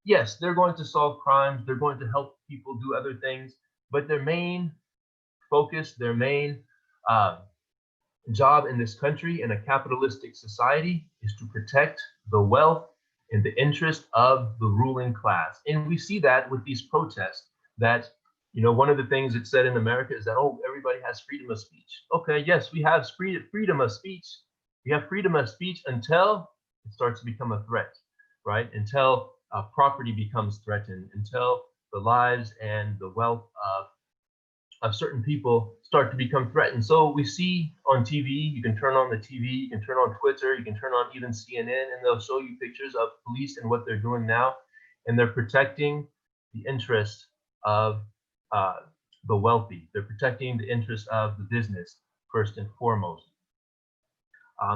Yes, they're going to solve crimes, they're going to help people do other things, but their main focus, their main job in this country, in a capitalistic society, is to protect the wealth and the interest of the ruling class. And we see that with these protests, that, one of the things it said in America is that, oh, everybody has freedom of speech. Okay, yes, we have freedom of speech. We have freedom of speech until it starts to become a threat, right? Until property becomes threatened, until the lives and the wealth of certain people start to become threatened. So we see on TV, you can turn on the TV, you can turn on Twitter, you can turn on even CNN, and they'll show you pictures of police and what they're doing now. And they're protecting the interests of the wealthy. They're protecting the interests of the business, first and foremost.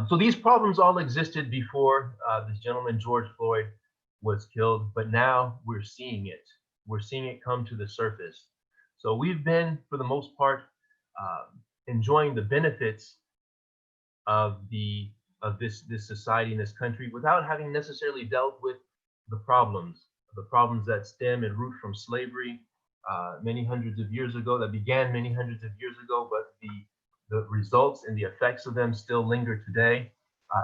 So these problems all existed before this gentleman, George Floyd, was killed, but now we're seeing it. We're seeing it come to the surface. So we've been, for the most part, enjoying the benefits of this society in this country without having necessarily dealt with the problems that stem and root from slavery many hundreds of years ago, that began many hundreds of years ago, but the results and the effects of them still linger today,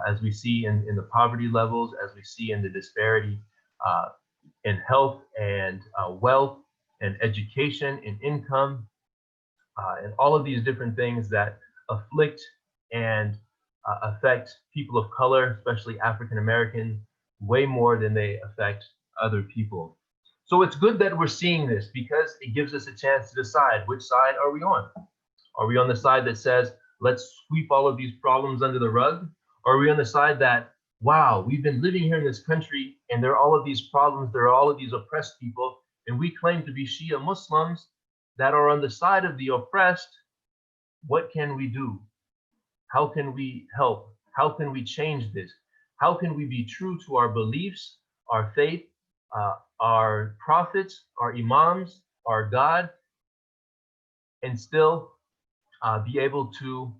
as we see in the poverty levels, as we see in the disparity in health and wealth and education and income, and all of these different things that afflict and affect people of color, especially African Americans, way more than they affect other people. So it's good that we're seeing this, because it gives us a chance to decide, which side are we on? Are we on the side that says, let's sweep all of these problems under the rug? Or are we on the side that, wow, we've been living here in this country and there are all of these problems, there are all of these oppressed people, and we claim to be Shia Muslims that are on the side of the oppressed? What can we do? How can we help? How can we change this? How can we be true to our beliefs, our faith, our prophets, our imams, our God, and still be able to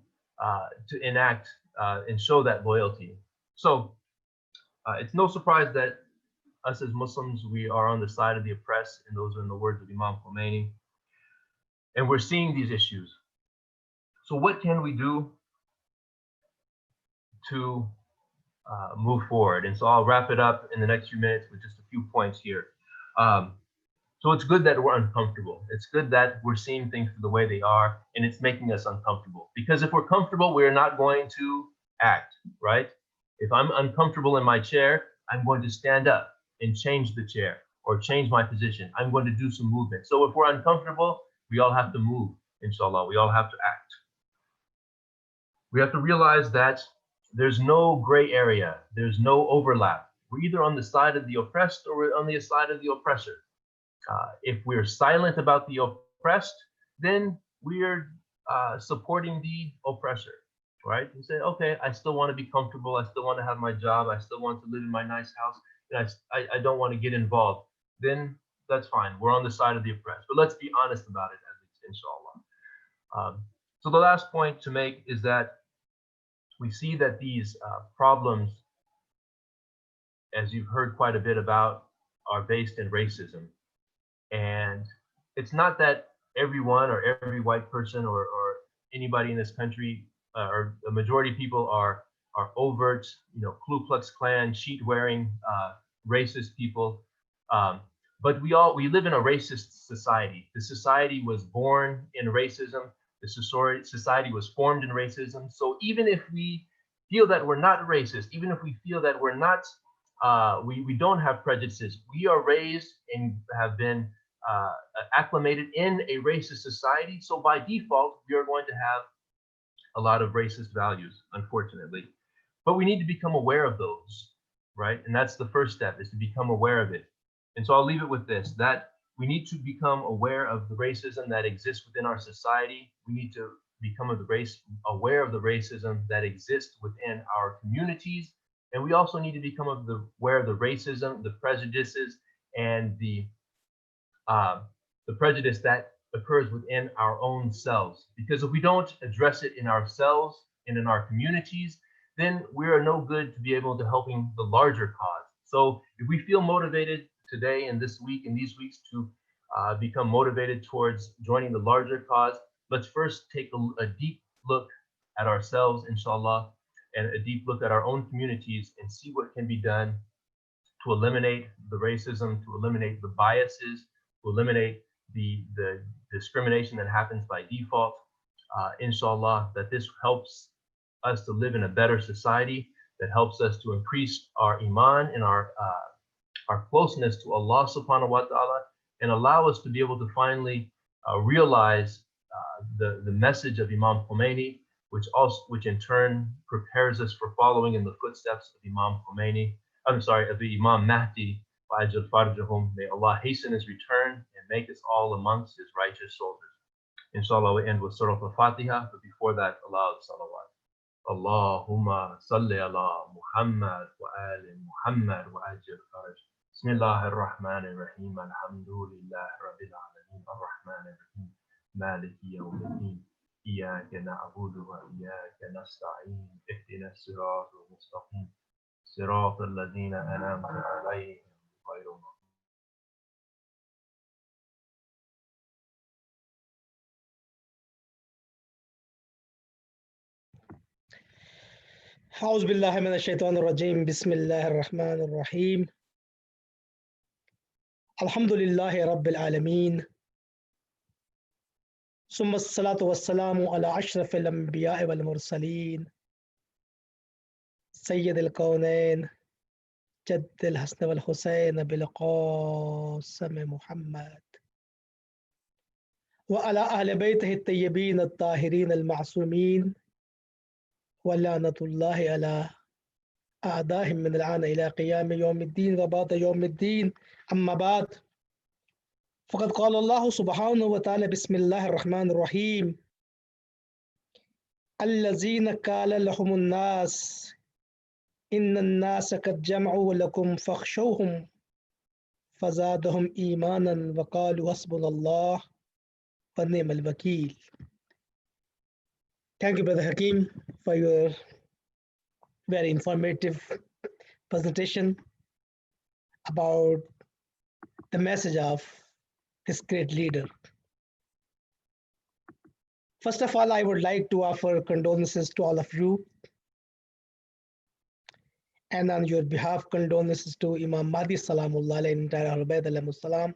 enact and show that loyalty? So it's no surprise that us as Muslims, we are on the side of the oppressed, and those are in the words of Imam Khomeini. And we're seeing these issues. So what can we do to move forward? And so I'll wrap it up in the next few minutes with just a few points here. So it's good that we're uncomfortable. It's good that we're seeing things the way they are, and it's making us uncomfortable. Because if we're comfortable, we're not going to act, right? If I'm uncomfortable in my chair, I'm going to stand up and change the chair or change my position. I'm going to do some movement. So if we're uncomfortable, we all have to move, inshallah. We all have to act. We have to realize that there's no gray area. There's no overlap. We're either on the side of the oppressed or we're on the side of the oppressor. If we're silent about the oppressed, then we're supporting the oppressor, right? You say, okay, I still want to be comfortable. I still want to have my job. I still want to live in my nice house. I don't want to get involved, then that's fine. We're on the side of the oppressed. But let's be honest about it, inshallah. So the last point to make is that we see that these problems, as you've heard quite a bit about, are based in racism. And it's not that everyone or every white person or anybody in this country or the majority of people are overt, Ku Klux Klan, sheet wearing, racist people. But we live in a racist society. The society was born in racism. The society was formed in racism. So even if we feel that we're not racist, even if we feel that we're not, we don't have prejudices, we are raised and have been acclimated in a racist society. So by default, we are going to have a lot of racist values, unfortunately. But we need to become aware of those, right? And that's the first step, is to become aware of it. And so I'll leave it with this, that we need to become aware of the racism that exists within our society. We need to become aware of the racism that exists within our communities. And we also need to become aware of the racism, the prejudices, and the prejudice that occurs within our own selves. Because if we don't address it in ourselves and in our communities, then we are no good to be able to helping the larger cause. So if we feel motivated today and this week and these weeks to become motivated towards joining the larger cause, let's first take a deep look at ourselves, inshallah, and a deep look at our own communities and see what can be done to eliminate the racism, to eliminate the biases, to eliminate the discrimination that happens by default. Inshallah, that this helps us to live in a better society, that helps us to increase our iman and our closeness to Allah subhanahu wa ta'ala, and allow us to be able to finally realize the message of Imam Khomeini, which in turn prepares us for following in the footsteps of Imam Khomeini. I'm sorry, of the Imam Mahdi, Ajal Farjahum. May Allah hasten his return and make us all amongst his righteous soldiers. Inshallah, we end with Surah Al-Fatiha, but before that, Allah salawat. Allahumma salli ala Muhammad wa ali Muhammad wa ajil faraj. Bismillah ar-Rahman ar-Rahim. Alhamdulillah Rabbil Alameen. Ar-Rahman ar-Rahim. Maliki yawmiddin. إياك نعبد وإياك نستعين اهدنا الصراط المستقيم صراط الذين أنعمت عليهم غير المغضوب. أعوذ بالله من الشيطان الرجيم بسم الله الرحمن الرحيم الحمد لله رب العالمين ثم الصلاة والسلام على أشرف الأنبياء والمرسلين سيد الكونين جد الحسن والحسين بالقاسم محمد وعلى أهل بيته الطيبين الطاهرين المعصومين ولعنة الله على أعدائهم من الآن إلى قيام يوم الدين وبعد يوم الدين أما بعد فقد قال الله سبحانه وتعالى بسم الله الرحمن الرحيم الذين قال لهم الناس إن الناس قد جمعوا لكم فاخشوهم فزادهم إيمانا وقالوا حسبنا الله ونعم الوكيل. Thank you, Brother Hakim, for your very informative presentation about the message of this great leader. First of all, I would like to offer condolences to all of you, and on your behalf, condolences to Imam Mahdi Salamullah and entire Ahlul Bayt alayhimus salam,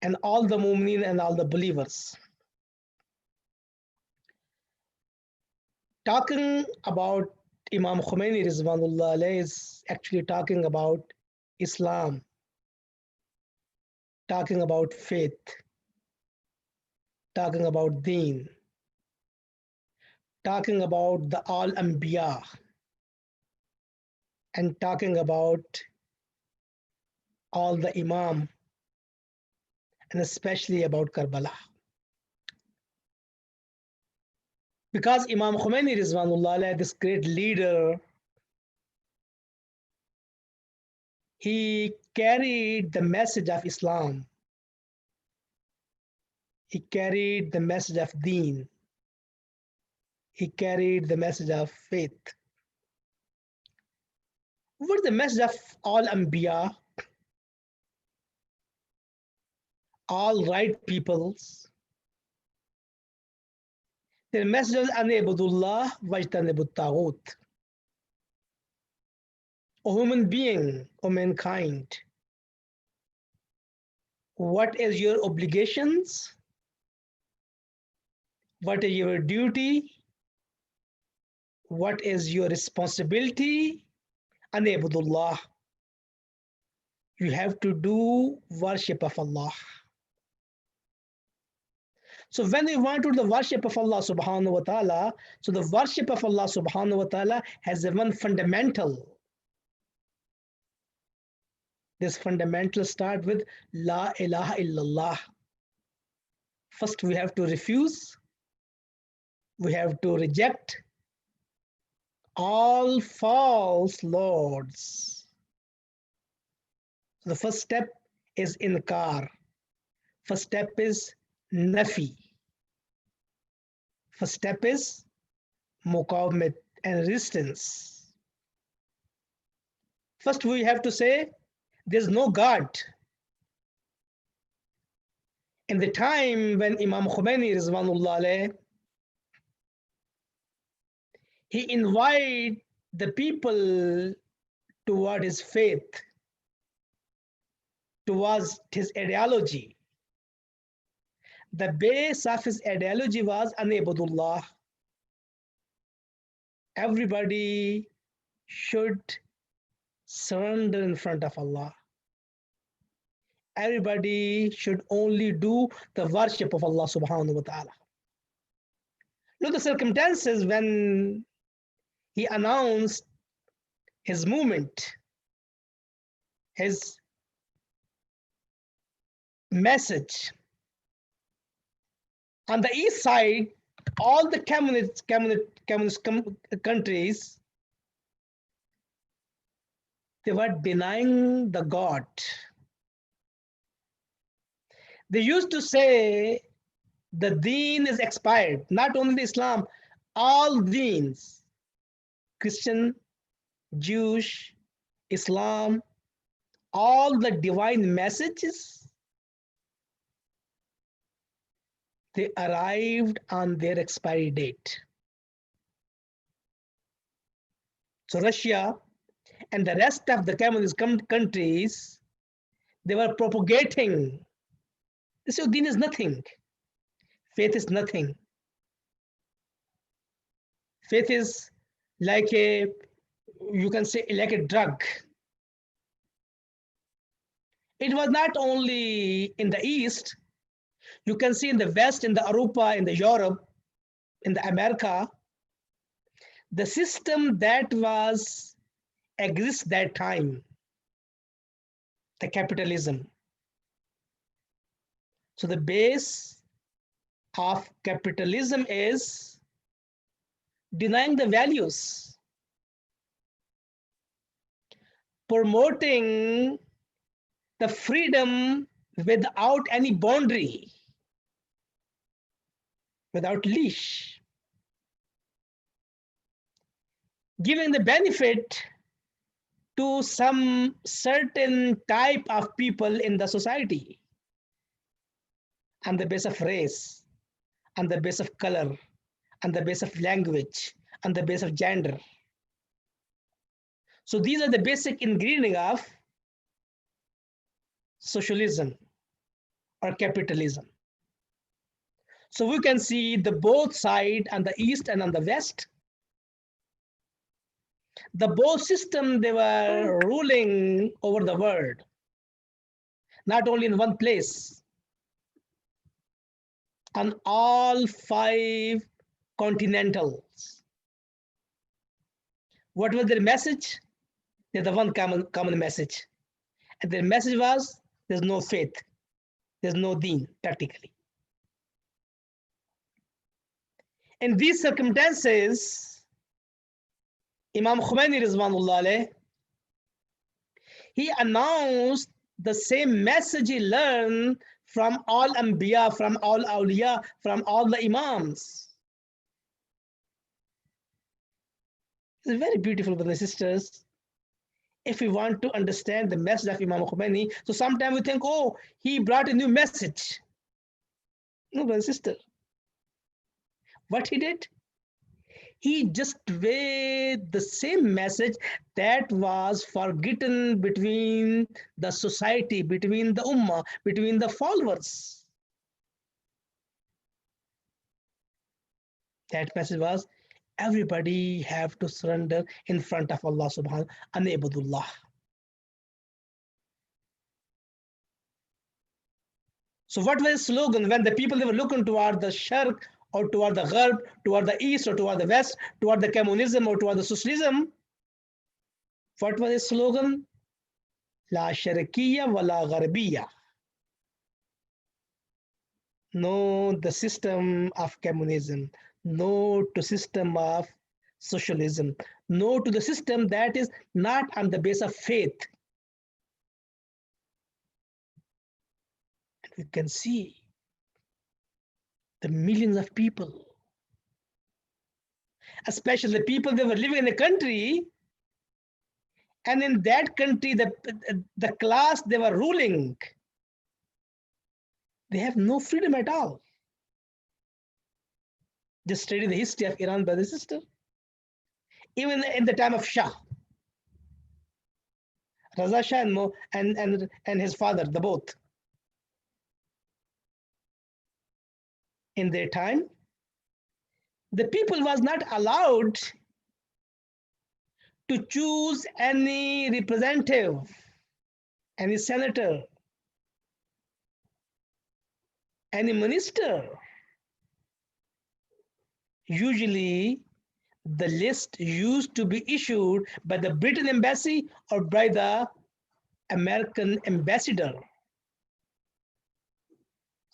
and all the mu'mineen and all the believers. Talking about Imam Khomeini Rizwanullah alayhi is actually talking about Islam, talking about faith, talking about deen, talking about the All Anbiya, and talking about all the Imam, and especially about Karbala. Because Imam Khomeini Rizwanullah alayhi, this great leader, He carried the message of Islam. He carried the message of Deen. He carried the message of faith. What is the message of all Anbiya, all right peoples? The message is An ibudullah wajtanibut taghut. O human being, O mankind, what is your obligations? What is your duty? What is your responsibility? An ibudullah. You have to do worship of Allah. So when we want to do the worship of Allah subhanahu wa ta'ala, so the worship of Allah subhanahu wa ta'ala has a one fundamental. This fundamental start with La ilaha illallah. First we have to refuse, we have to reject all false lords. So the first step is inkar. First step is nafi. First step is muqawmat and resistance. First we have to say there's no God. In the time when Imam Khomeini Rizwanullah alayh, he invited the people toward his faith, towards his ideology. The base of his ideology was An ibudullah. Everybody should surrender in front of Allah. Everybody should only do the worship of Allah subhanahu wa ta'ala. Look at the circumstances when he announced his movement, his message. On the east side, all the communist countries, they were denying the God. They used to say the deen is expired. Not only Islam, all deens, Christian, Jewish, Islam, all the divine messages, they arrived on their expiry date. So Russia and the rest of the communist countries, they were propagating. They said, deen is nothing. Faith is nothing. Faith is like a, you can say, like a drug. It was not only in the East, you can see in the West, in the Europa, in the Europe, in the America, the system that was exists that time, the capitalism. So the base of capitalism is denying the values, promoting the freedom without any boundary, without leash, giving the benefit to some certain type of people in the society on the base of race, on the base of color, on the base of language, on the base of gender. So these are the basic ingredients of socialism or capitalism. So we can see the both side on the east and on the west. The both system, they were ruling over the world, not only in one place, on all 5 continentals. What was their message? There's the one common message. And their message was, there's no faith, there's no deen, practically. In these circumstances, Imam Khomeini Rizwanullah alayh, He announced the same message he learned from all Anbiya, from all Awliya, from all the Imams. It's very beautiful, brothers and sisters. If we want to understand the message of Imam Khomeini, so sometimes we think, oh, he brought a new message. No, brother and sister. What he did? He just read the same message that was forgotten between the society, between the ummah, between the followers. That message was, everybody have to surrender in front of Allah subhanahu wa ta'ala. So what was the slogan when the people, they were looking toward the Sharq or toward the Gharb, toward the East or toward the West, toward the communism or toward the socialism? What was the slogan? La Sharqiyya wa la Gharbiyya. No, the system of communism. No to system of socialism. No to the system that is not on the base of faith. And we can see the millions of people, especially the people that were living in the country, and in that country, the class they were ruling, they have no freedom at all. Just study the history of Iran, brother and sister. Even in the time of Shah, Raza Shah and his father, the both. In their time, the people was not allowed to choose any representative, any senator, any minister. Usually, the list used to be issued by the Britain embassy or by the American ambassador.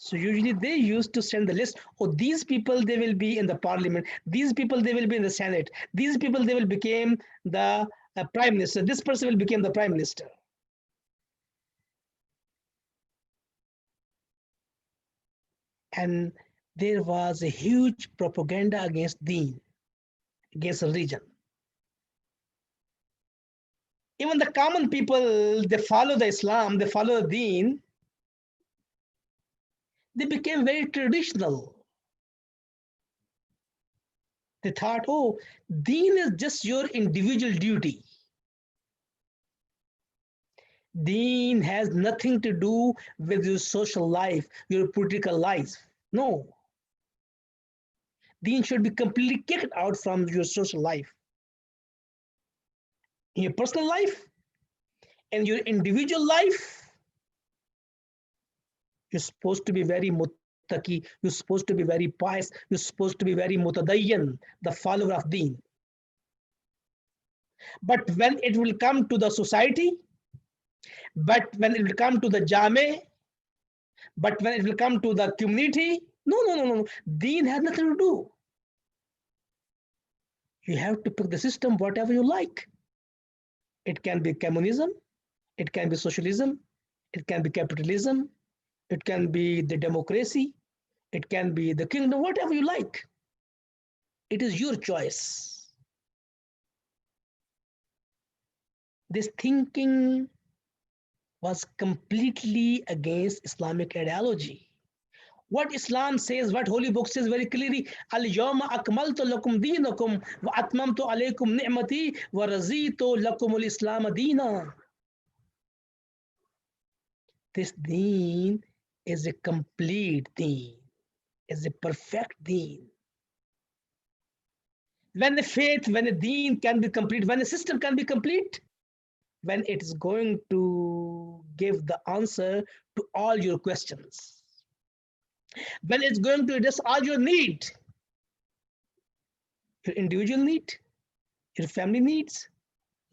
So usually they used to send the list, oh, these people, they will be in the parliament. These people, they will be in the Senate. These people, they will become the prime minister. This person will become the prime minister. And there was a huge propaganda against Deen, against religion. Even the common people, they follow the Islam, they follow the Deen, they became very traditional. They thought, oh, Deen is just your individual duty. Deen has nothing to do with your social life, your political life. No. Deen should be completely kicked out from your social life. In your personal life, in your individual life, you're supposed to be very muttaqi, you're supposed to be very pious, you're supposed to be very mutadayyan, the follower of Deen. But when it will come to the society, but when it will come to the Jame, but when it will come to the community, no. Deen has nothing to do. You have to pick the system whatever you like. It can be communism, it can be socialism, it can be capitalism, it can be the democracy, it can be the kingdom, whatever you like. It is your choice. This thinking was completely against Islamic ideology. What Islam says, what Holy Book says very clearly, Al-Yawma akmaltu lakum deenakum wa atmamtu alaykum ni'mati wa razitu lakum al-Islam deena. This deen is a complete deen, is a perfect deen. When the faith, when the deen can be complete, when the system can be complete, when it is going to give the answer to all your questions, when it's going to address all your needs, your individual need, your family needs,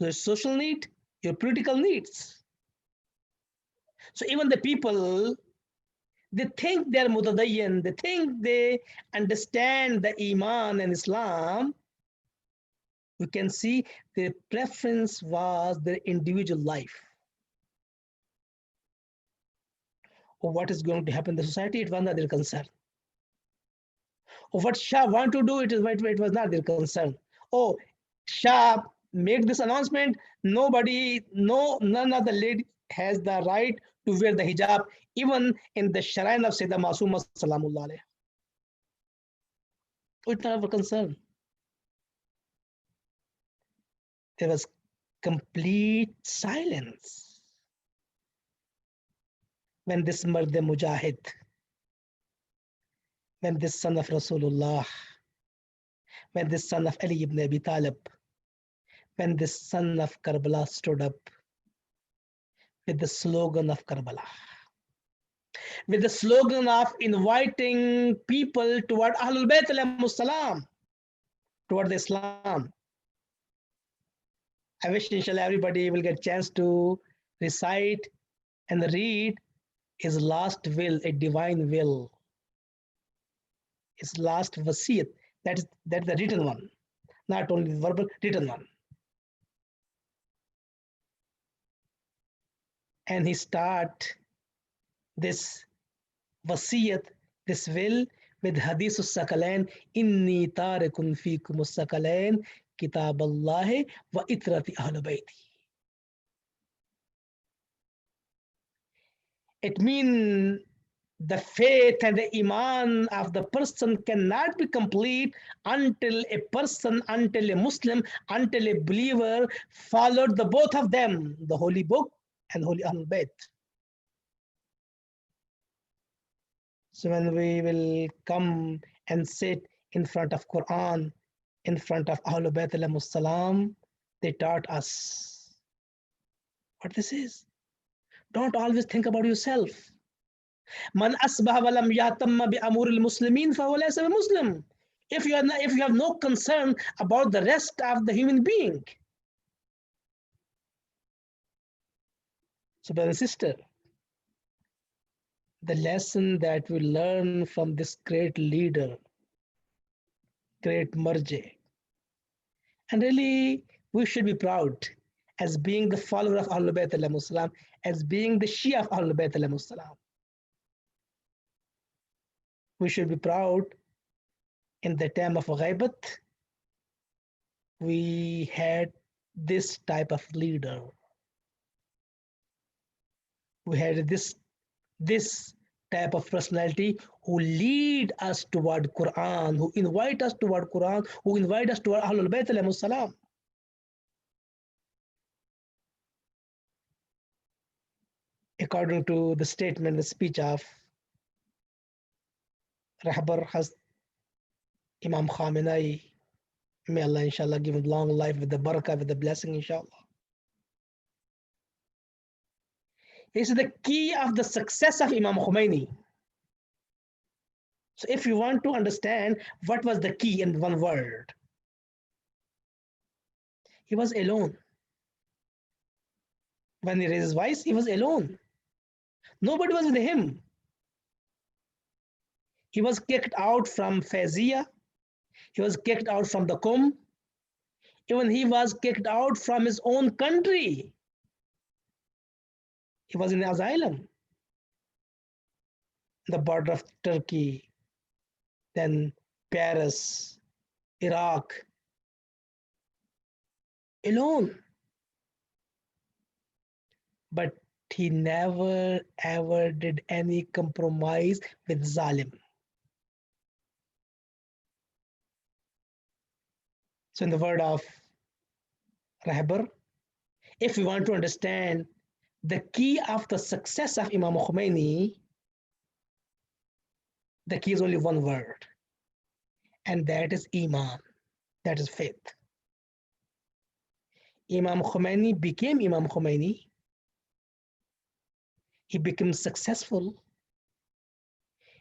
your social need, your political needs. So even the people, they think they're mutadayyan, they think they understand the Iman and Islam. We can see their preference was their individual life. or what is going to happen in the society, it was not their concern. Or what Shah want to do, it was not their concern. Oh, Shah make this announcement, none of the lady has the right to wear the hijab, even in the shrine of Sayyidah Masuma Salamullah alayha. It's not our concern. There was complete silence when this Mard Mujahid, when this son of Rasulullah, when this son of Ali ibn Abi Talib, when this son of Karbala stood up with the slogan of Karbala, with the slogan of inviting people toward Ahlul Bayt alayhimus salam, toward Islam. I wish inshallah everybody will get a chance to recite and read his last will, a divine will. His last wasiyat, that's the written one, not only the verbal, written one. And he start this wasiyat, this will, with hadith sakalain, inni tarikun fikum sakalain, kitab Allah wa itrati ahlul bayti. It means the faith and the iman of the person cannot be complete until a Muslim, until a believer followed the both of them, the Holy Book and Holy Ahlul Bayt. So when we will come and sit in front of Quran, in front of Ahlul Bayt alayhimus salam, they taught us what this is. Don't always think about yourself. Man asbaha wa lam yatamma bi amuril muslimin fa huwa laysa muslim. If you have no concern about the rest of the human being. So brother and sister, the lesson that we learn from this great leader, great marje, and really we should be proud as being the follower of Ahlul Bayt alayhimus salam, as being the Shia of Ahlul Bayt alayhimus salam. We should be proud in the time of Ghaibat, we had this type of leader. We had this type of personality who lead us toward Quran, who invite us toward Quran, who invite us toward Ahlul Bayt alayhimus salam. According to the statement, the speech of Rahbar has Imam Khamenei, may Allah inshallah give him long life with the barakah, with the blessing inshallah. He said the key of the success of Imam Khomeini. So if you want to understand what was the key in one word, he was alone. When he raised his voice, he was alone. Nobody was with him. He was kicked out from Faiziya. He was kicked out from the Qum. Even he was kicked out from his own country. He was in asylum. The border of Turkey, then Paris, Iraq. Alone. But he never ever did any compromise with Zalim. So in the word of Rahbar, if we want to understand the key of the success of Imam Khomeini, the key is only one word, and that is Iman, that is faith. Imam Khomeini became Imam Khomeini. He became successful.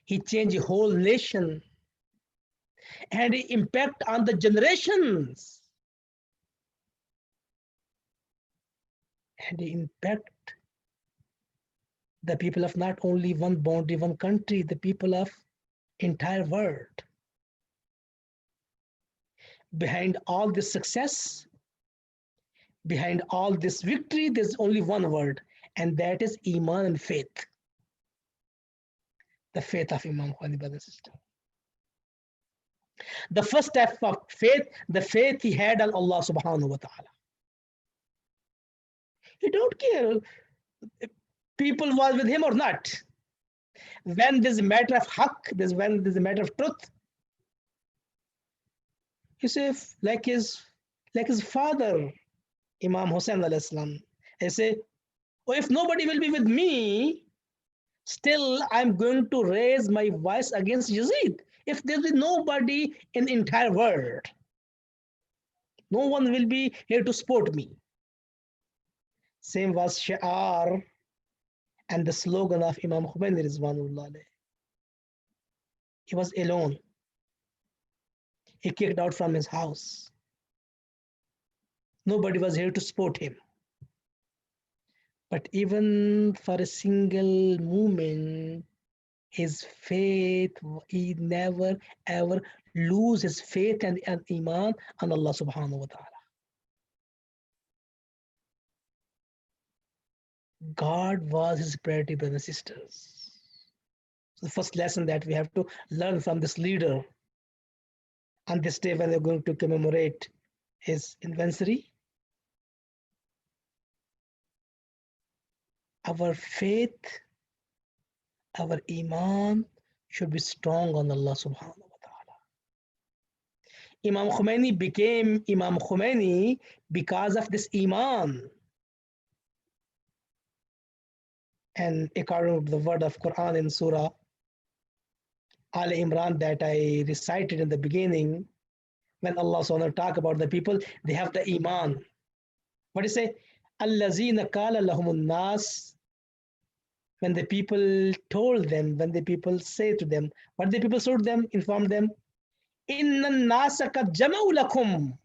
He changed the whole nation and the impact on the generations. And the impact the people of not only one boundary, one country, the people of entire world. Behind all this success, behind all this victory, there's only one word, and that is Iman and faith. the faith of Imam Khomeini, brother and sister. The first step of faith, the faith he had on Allah subhanahu wa ta'ala. He don't care if people was with him or not. When there's a matter of haqq, when there's a matter of truth, he says, like his father, Imam Hussein alayhi salam, he say, oh, if nobody will be with me, still I'm going to raise my voice against Yazid. If there is nobody in the entire world, no one will be here to support me. Same was Shi'ar and the slogan of Imam Khomeini Rizwanullah alayh. He was alone. He kicked out from his house. Nobody was here to support him. But even for a single moment, his faith, he never ever lose his faith and iman on Allah subhanahu wa ta'ala. God was his priority, brothers and sisters. So the first lesson that we have to learn from this leader on this day when they're going to commemorate his anniversary, our faith, our iman should be strong on Allah subhanahu wa ta'ala. Imam Khomeini became Imam Khomeini because of this iman. And according to the word of Quran in Surah Al Imran that I recited in the beginning, when Allah subhanahu talk about the people, they have the iman. What do you say? Allazina qala lahumun nas. When the people told them, when the people say to them, what the people told them, informed them, Inna nasa qad jama'u lakum.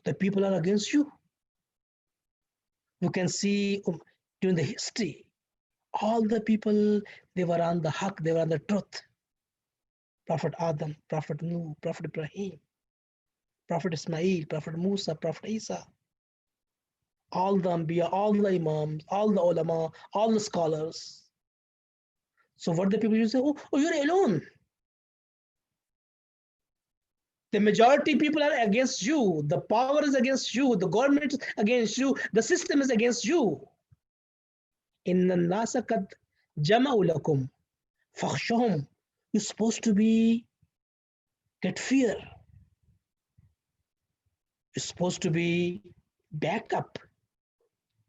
The people are against you. You can see during the history, all the people, they were on the haqq, they were on the truth. Prophet Adam, Prophet Nuh, Prophet Ibrahim, Prophet Ismail, Prophet Musa, Prophet Isa. All the Anbiya, all the Imams, all the ulama, all the scholars. So what the people used to say, oh, you're alone. The majority people are against you. The power is against you. The government is against you. The system is against you. Inna nasa qad jama'u lakum fakhshahum. You're supposed to get fear. You're supposed to be back up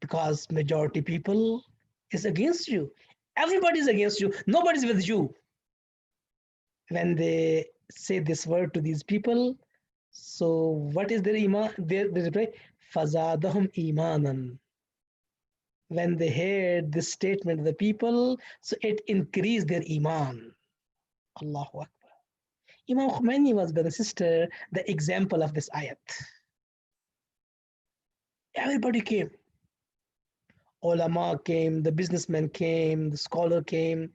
because majority people is against you. Everybody is against you. Nobody's with you. When they say this word to these people, so what is their iman? They reply, Fazadahum imanan. When they heard this statement of the people, so it increased their iman. Allahu Akbar. Imam Khomeini was, brother and sister, the example of this ayat. Everybody came. Ulama came, the businessman came, the scholar came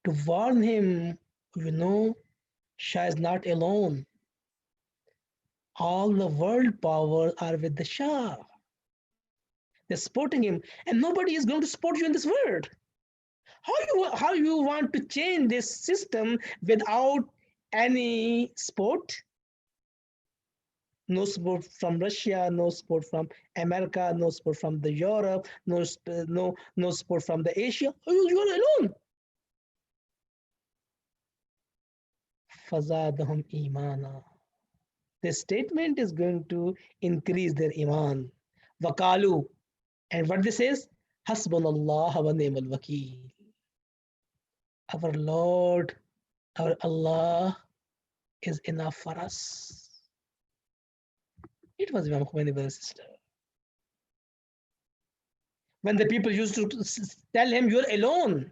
to warn him, Shah is not alone. All the world power are with the Shah. They're supporting him, and nobody is going to support you in this world. How you want to change this system without any support? No support from Russia, no support from America, no support from the Europe, no support from the Asia. You are alone. Fazadahum imana. This statement is going to increase their iman. Wakalu. And what this is? Hasbunallah wa ni'mal wakeel. Our Lord, our Allah is enough for us. It was Imam Khomeini, brother and sister. When the people used to tell him, you're alone.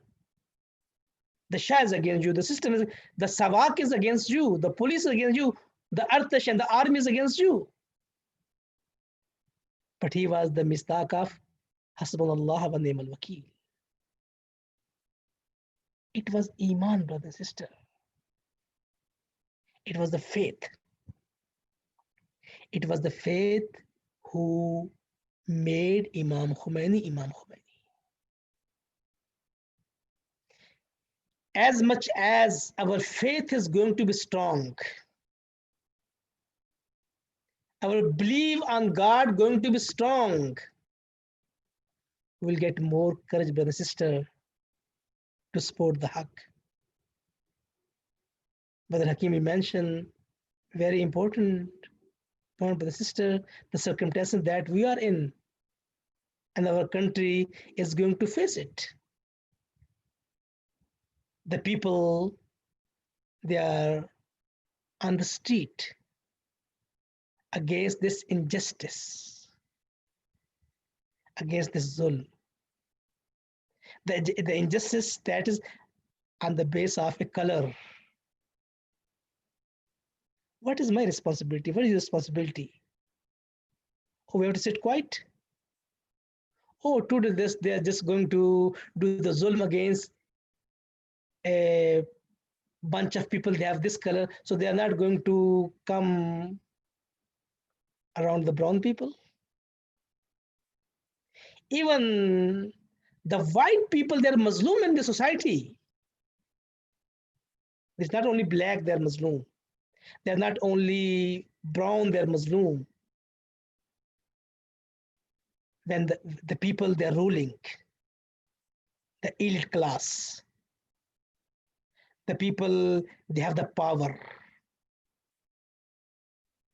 The Shah is against you. The system is, the Savak is against you. The police is against you. The Artash and the army is against you. But he was the mistaq of Hasbunallah wa ni'mal wakeel. It was Iman, brother and sister. It was the faith. It was the faith who made Imam Khomeini Imam Khomeini. as much as our faith is going to be strong, our belief on God going to be strong, we'll get more courage, brother, sister, to support the haq. Brother Hakim, you mentioned very important point, brother, sister, the circumstances that we are in and our country is going to face it. The people, they are on the street against this injustice, against this zulm. The injustice that is on the base of a color. What is my responsibility? What is your responsibility? Oh, we have to sit quiet? Oh, to do this, they are just going to do the zulm against a bunch of people. They have this color, so they are not going to come around the brown people. Even the white people, they're Muslim in the society. It's not only black, they're Muslim. They're not only brown, they're Muslim. When the people they're ruling, the elite class, the people, they have the power.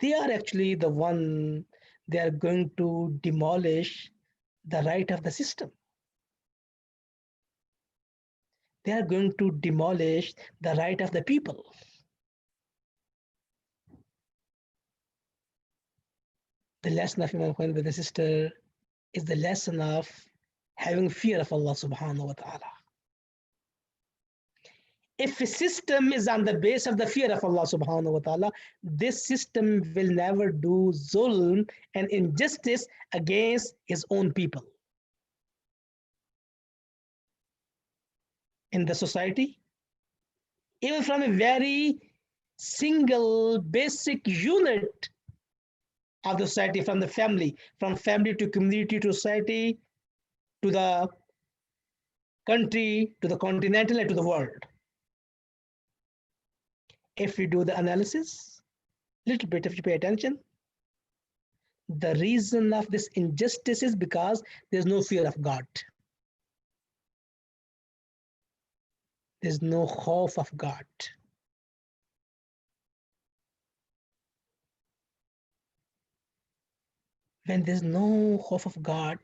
They are actually the one, they are going to demolish the right of the system. They are going to demolish the right of the people. The lesson of Imam Khan with the sister is the lesson of having fear of Allah subhanahu wa ta'ala. If a system is on the base of the fear of Allah subhanahu wa ta'ala, this system will never do zulm and injustice against his own people. In the society, even from a very single basic unit of the society, from the family, from family to community to society, to the country, to the continental, and to the world. If we do the analysis, little bit, if you pay attention, the reason of this injustice is because there's no fear of God. There's no khawf of God. When there's no khawf of God,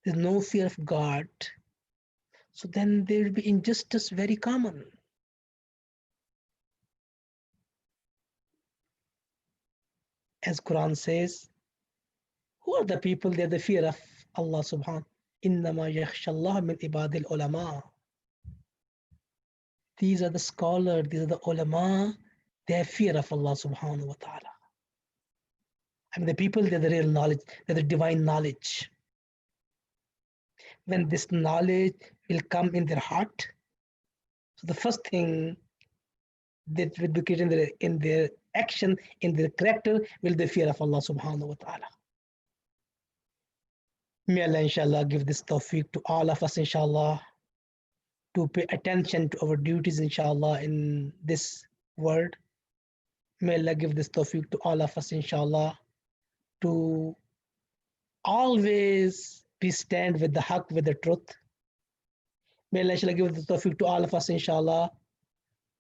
there's no fear of God, so then there will be injustice very common. As Quran says, who are the people? They're the fear of Allah subhanahu. Innama yakhshallah min ibadil ulama. These are the scholars, these are the ulama, they have fear of Allah subhanahu wa ta'ala. I mean, the people, they're the real knowledge, they're the divine knowledge. When this knowledge will come in their heart, so the first thing that will be created in their action, in their character, will be the fear of Allah subhanahu wa ta'ala. May Allah inshallah give this tawfiq to all of us inshallah, to pay attention to our duties inshallah in this world. May Allah give this tawfiq to all of us inshallah, to always be stand with the haqq, with the truth. May Allah inshallah give this tawfiq to all of us inshallah,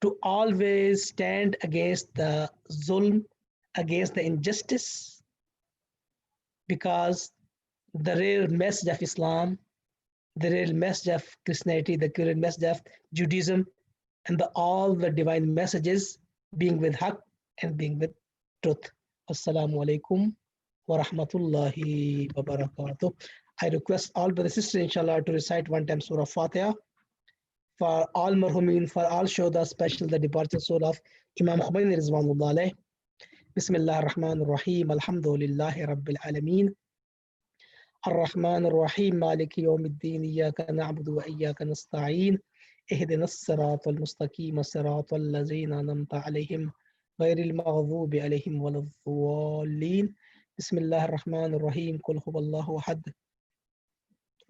to always stand against the zulm, against the injustice, because the real message of Islam, the real message of Christianity, the real message of Judaism, and all the divine messages being with haqq and being with truth. Assalamu alaikum wa rahmatullahi wa barakatuh. I request all brothers and sisters inshallah to recite one time Surah Fatiha for all marhumin, for all shuhada, special the departure soul of Imam Kumayl Rizwanullah alayh. Bismillah ar-Rahman ar-Rahim. Alhamdulillahi Rabbil Alameen. الرحمن الرحيم مالك يوم الدين إياك نعبد وإياك نستعين اهدنا الصراط المستقيم صراط الذين أنعمت عليهم غير المغضوب عليهم ولا الضالين بسم الله الرحمن الرحيم قل هو الله أحد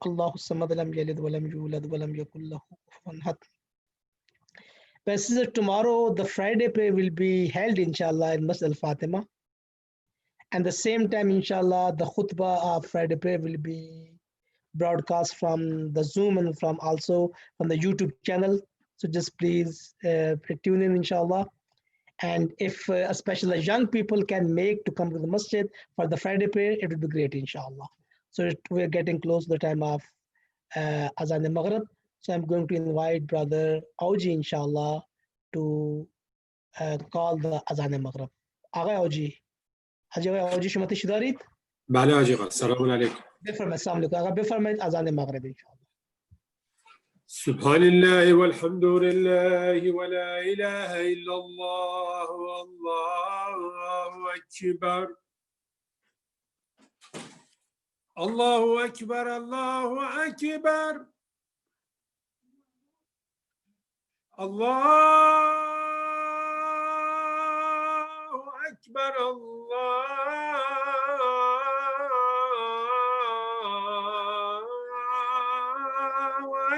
الله الصمد لم يلد ولم يولد ولم يكن له كفوا أحد But sister, tomorrow the Friday prayer will be held, inshallah, in Masjid al-Fatima. And the same time, inshallah, the khutbah of Friday prayer will be broadcast from the Zoom and from also from the YouTube channel. So just please tune in, inshallah. And if especially young people can make to come to the masjid for the Friday prayer, it would be great, inshallah. So we're getting close to the time of Azan al-Maghrib. So I'm going to invite Brother Auji, inshallah, to call the Azan al-Maghrib. آقای آوجی، حاجی آقای آوجی شما تشریف دارید؟ بله حاجی آقا، سلام علیکم. بفرمایید. السلام علیکم. آقا بفرمایید اذان مغرب انشاءالله. سبحان الله والحمد لله ولا إله إلا الله والله أكبر. الله أكبر الله أكبر. الله أكبر الله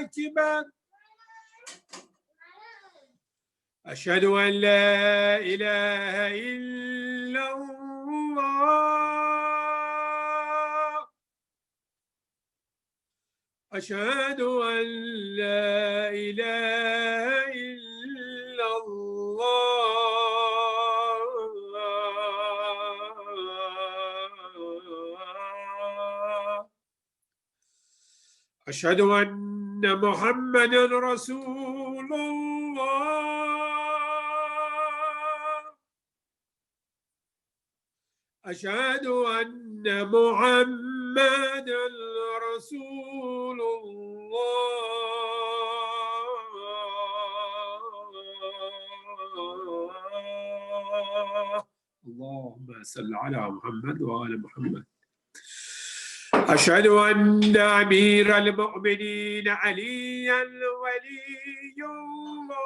أكبر. أشهد أن لا إله إلا الله. أشهد أن لا إله إلا الله. أشهد أن محمدًا رسول الله. أشهد أن محمدًا رسول الله. اللهم صل على محمد وآل محمد. أشهد أن أمير المؤمنين عليًا ولي الله.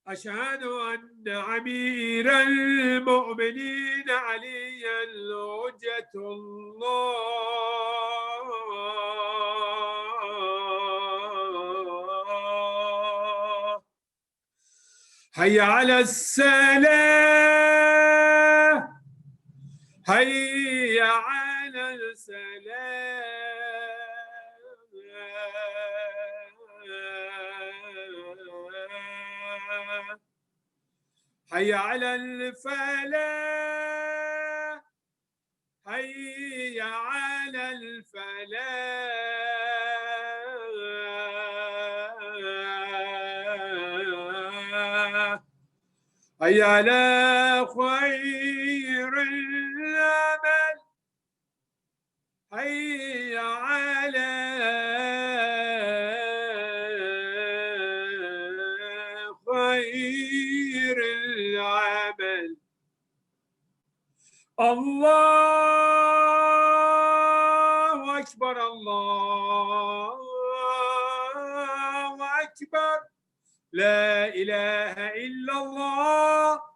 أشهد أن أمير المؤمنين عليًا حجة الله. حي على الصلاة. حي على الصلاة. حي على الفلاح. حي على الفلاح. حي على خير العمل. حي على خير العمل. الله أكبر الله أكبر. لا إله إلا الله